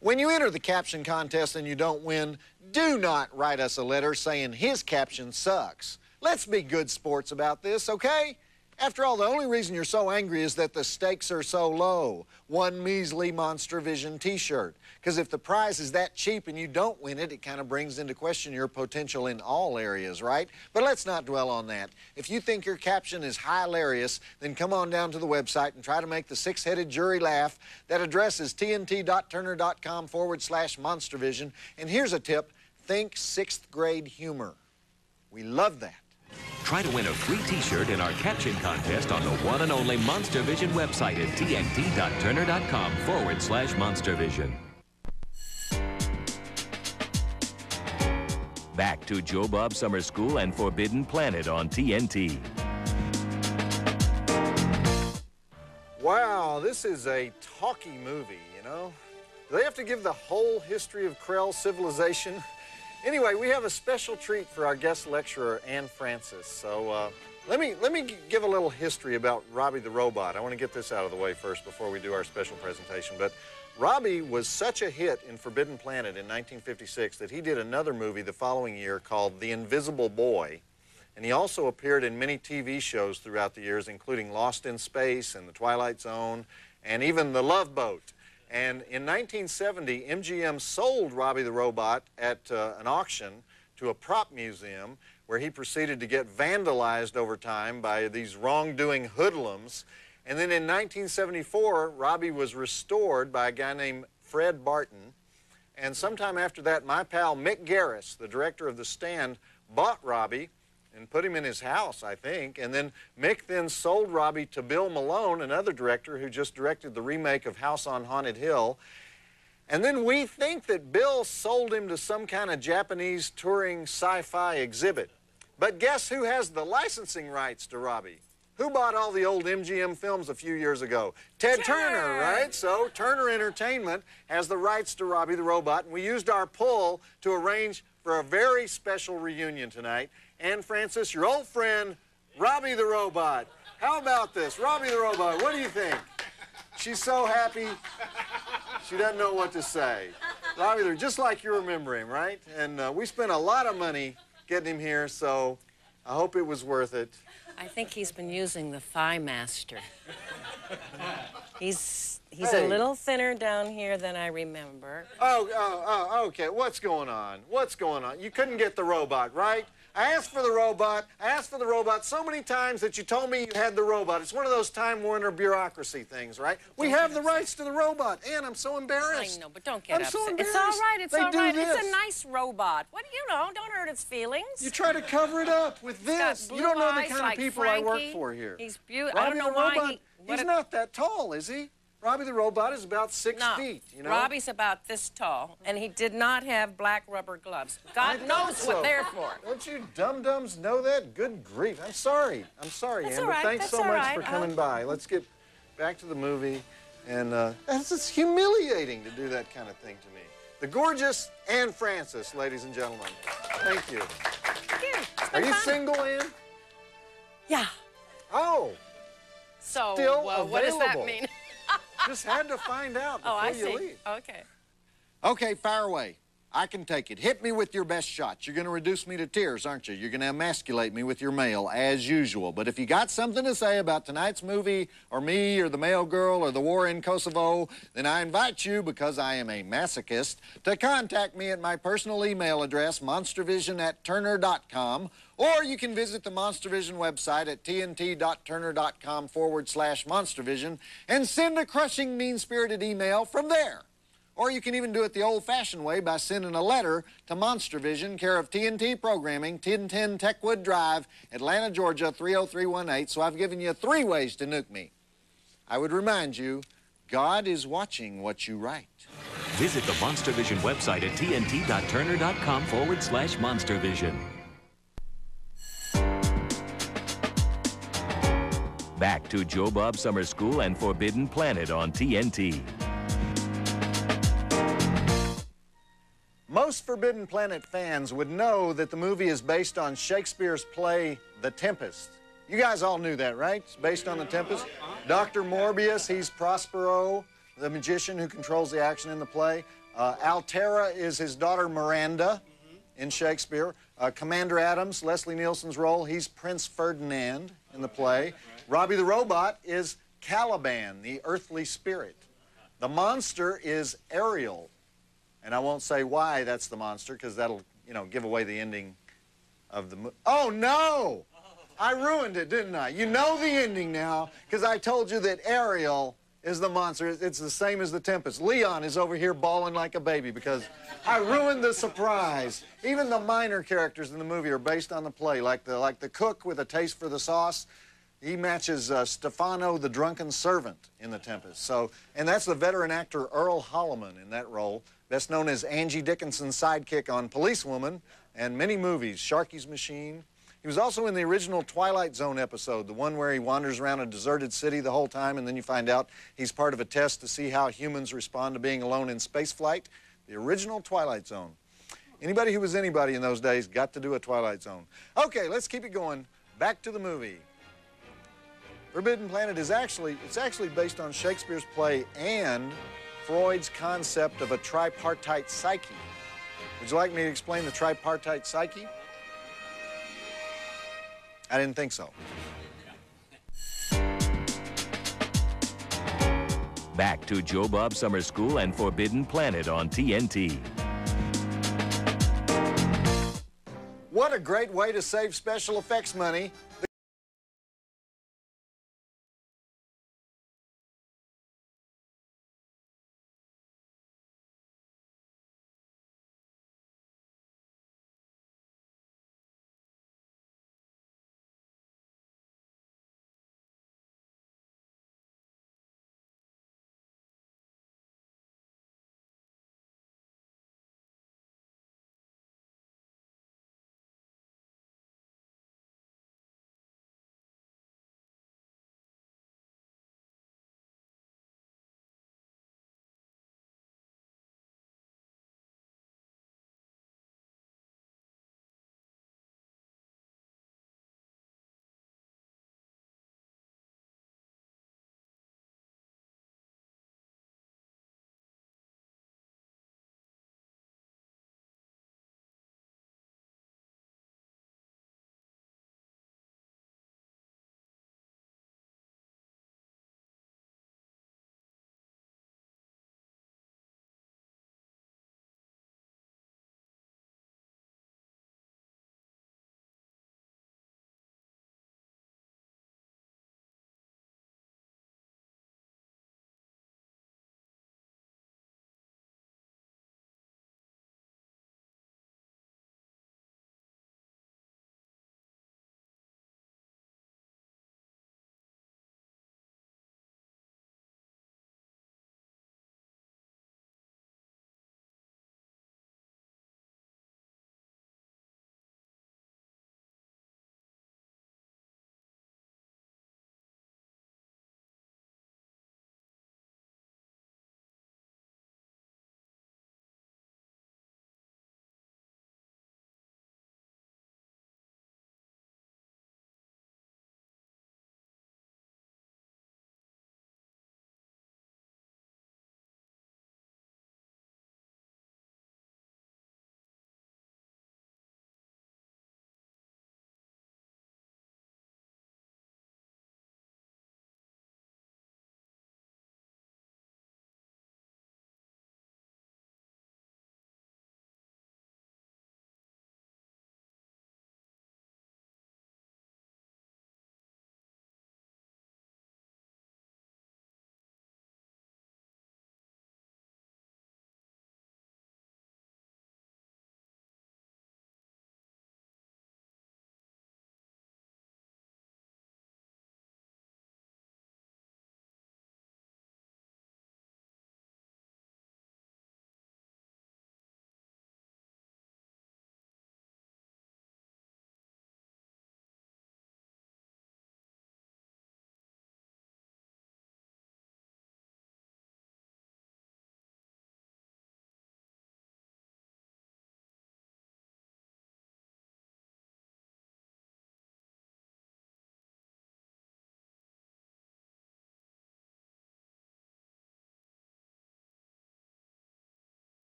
When you enter the caption contest and you don't win, do not write us a letter saying his caption sucks. Let's be good sports about this, okay? After all, the only reason you're so angry is that the stakes are so low. One measly Monster Vision t-shirt. Because if the prize is that cheap and you don't win it, it kind of brings into question your potential in all areas, right? But let's not dwell on that. If you think your caption is hilarious, then come on down to the website and try to make the six-headed jury laugh. That address is tnt.turner.com/monstervision. And here's a tip. Think sixth grade humor. We love that. Try to win a free t-shirt in our caption contest on the one and only Monster Vision website at tnt.turner.com/monstervision. Back to Joe Bob Summer School and Forbidden Planet on TNT. Wow, this is a talky movie, you know? Do they have to give the whole history of Krell civilization Anyway, we have a special treat for our guest lecturer, Ann Francis. So let me give a little history about Robbie the Robot. I want to get this out of the way first before we do our special presentation. But Robbie was such a hit in Forbidden Planet in 1956 that he did another movie the following year called The Invisible Boy. And he also appeared in many TV shows throughout the years, including Lost in Space and The Twilight Zone, and even The Love Boat. And in 1970, MGM sold Robbie the Robot at an auction to a prop museum where he proceeded to get vandalized over time by these wrongdoing hoodlums. And then in 1974, Robbie was restored by a guy named Fred Barton. And sometime after that, my pal Mick Garris, the director of The Stand, bought Robbie and put him in his house, I think. And then Mick then sold Robbie to Bill Malone, another director who just directed the remake of House on Haunted Hill. And then we think that Bill sold him to some kind of Japanese touring sci-fi exhibit. But guess who has the licensing rights to Robbie? Who bought all the old MGM films a few years ago? Ted Turner, right? So Turner Entertainment has the rights to Robbie the Robot, and we used our pull to arrange for a very special reunion tonight. Ann Francis, your old friend, Robbie the Robot. How about this? Robbie the Robot, what do you think? She's so happy, she doesn't know what to say. Robbie, they're just like you remember him, right? And we spent a lot of money getting him here, so I hope it was worth it. I think he's been using the Thigh Master. He's Hey. a little thinner down here than I remember. Okay. What's going on? What's going on? You couldn't get the robot, right? I asked for the robot. I asked for the robot so many times that you told me you had the robot. It's one of those Time Warner bureaucurocracy things, right? We have the rights to the robot. Ann, I'm so embarrassed. I know, but don't get upset. so It's embarrassed. all right. It's all right. This. It's a nice robot. What do you know? Don't hurt its feelings. You try to cover it up with He's got this. blue You don't know the eyes kind like of people Frankie. I work for here. He's beautiful. I Robbie don't know the why robot, he's not that tall, is he? Robbie the Robot is about 6 feet, you know? Robbie's about this tall, and he did not have black rubber gloves. God I knows thought what so. they're for. Don't you dum-dums know that? Good grief. I'm sorry. That's Ann, all but right. thanks That's so all much right. for coming by. Let's get back to the movie. And it's humiliating to do that kind of thing to me. The gorgeous Ann Francis, ladies and gentlemen. Thank you. Thank you. It's Are been you fun. single, Ann? Yeah. Oh, So, Still what does that available. mean? just had to find out before Oh, I you see. leave. Okay. Okay, fire away. I can take it. Hit me with your best shots. You're going to reduce me to tears, aren't you? You're going to emasculate me with your mail, as usual. But if you got something to say about tonight's movie, or me, or the mail girl, or the war in Kosovo, then I invite you, because I am a masochist, to contact me at my personal email address, monstervision@turner.com, or you can visit the Monstervision website at tnt.turner.com/monstervision and send a crushing, mean-spirited email from there. Or you can even do it the old-fashioned way by sending a letter to Monstervision, care of TNT Programming, 1010 Techwood Drive, Atlanta, Georgia, 30318. So I've given you 3 ways to nuke me. I would remind you, God is watching what you write. Visit the Monstervision website at tnt.turner.com/monstervision. Back to Joe Bob Summer School and Forbidden Planet on TNT. Most Forbidden Planet fans would know that the movie is based on Shakespeare's play, The Tempest. You guys all knew that, right? It's based on The Tempest. Dr. Morbius, he's Prospero, the magician who controls the action in the play. Altera is his daughter Miranda in Shakespeare. Commander Adams, Leslie Nielsen's role, he's Prince Ferdinand in the play. Robbie the Robot is Caliban, the earthly spirit. The monster is Ariel. And I won't say why that's the monster, because that'll, give away the ending of the movie. Oh, no! I ruined it, didn't I? You know the ending now, because I told you that Ariel is the monster. It's the same as the Tempest. Leon is over here bawling like a baby because I ruined the surprise. Even the minor characters in the movie are based on the play, like the cook with a taste for the sauce. He matches Stefano, the drunken servant, in The Tempest. And that's the veteran actor Earl Holliman in that role, best known as Angie Dickinson's sidekick on Policewoman and many movies, Sharky's Machine. He was also in the original Twilight Zone episode, the one where he wanders around a deserted city the whole time, and then you find out he's part of a test to see how humans respond to being alone in space flight. The original Twilight Zone. Anybody who was anybody in those days got to do a Twilight Zone. Okay, let's keep it going. Back to the movie. Forbidden Planet is actually based on Shakespeare's play and Freud's concept of a tripartite psyche. Would you like me to explain the tripartite psyche? I didn't think so. Back to Joe Bob Summer School and Forbidden Planet on TNT. What a great way to save special effects money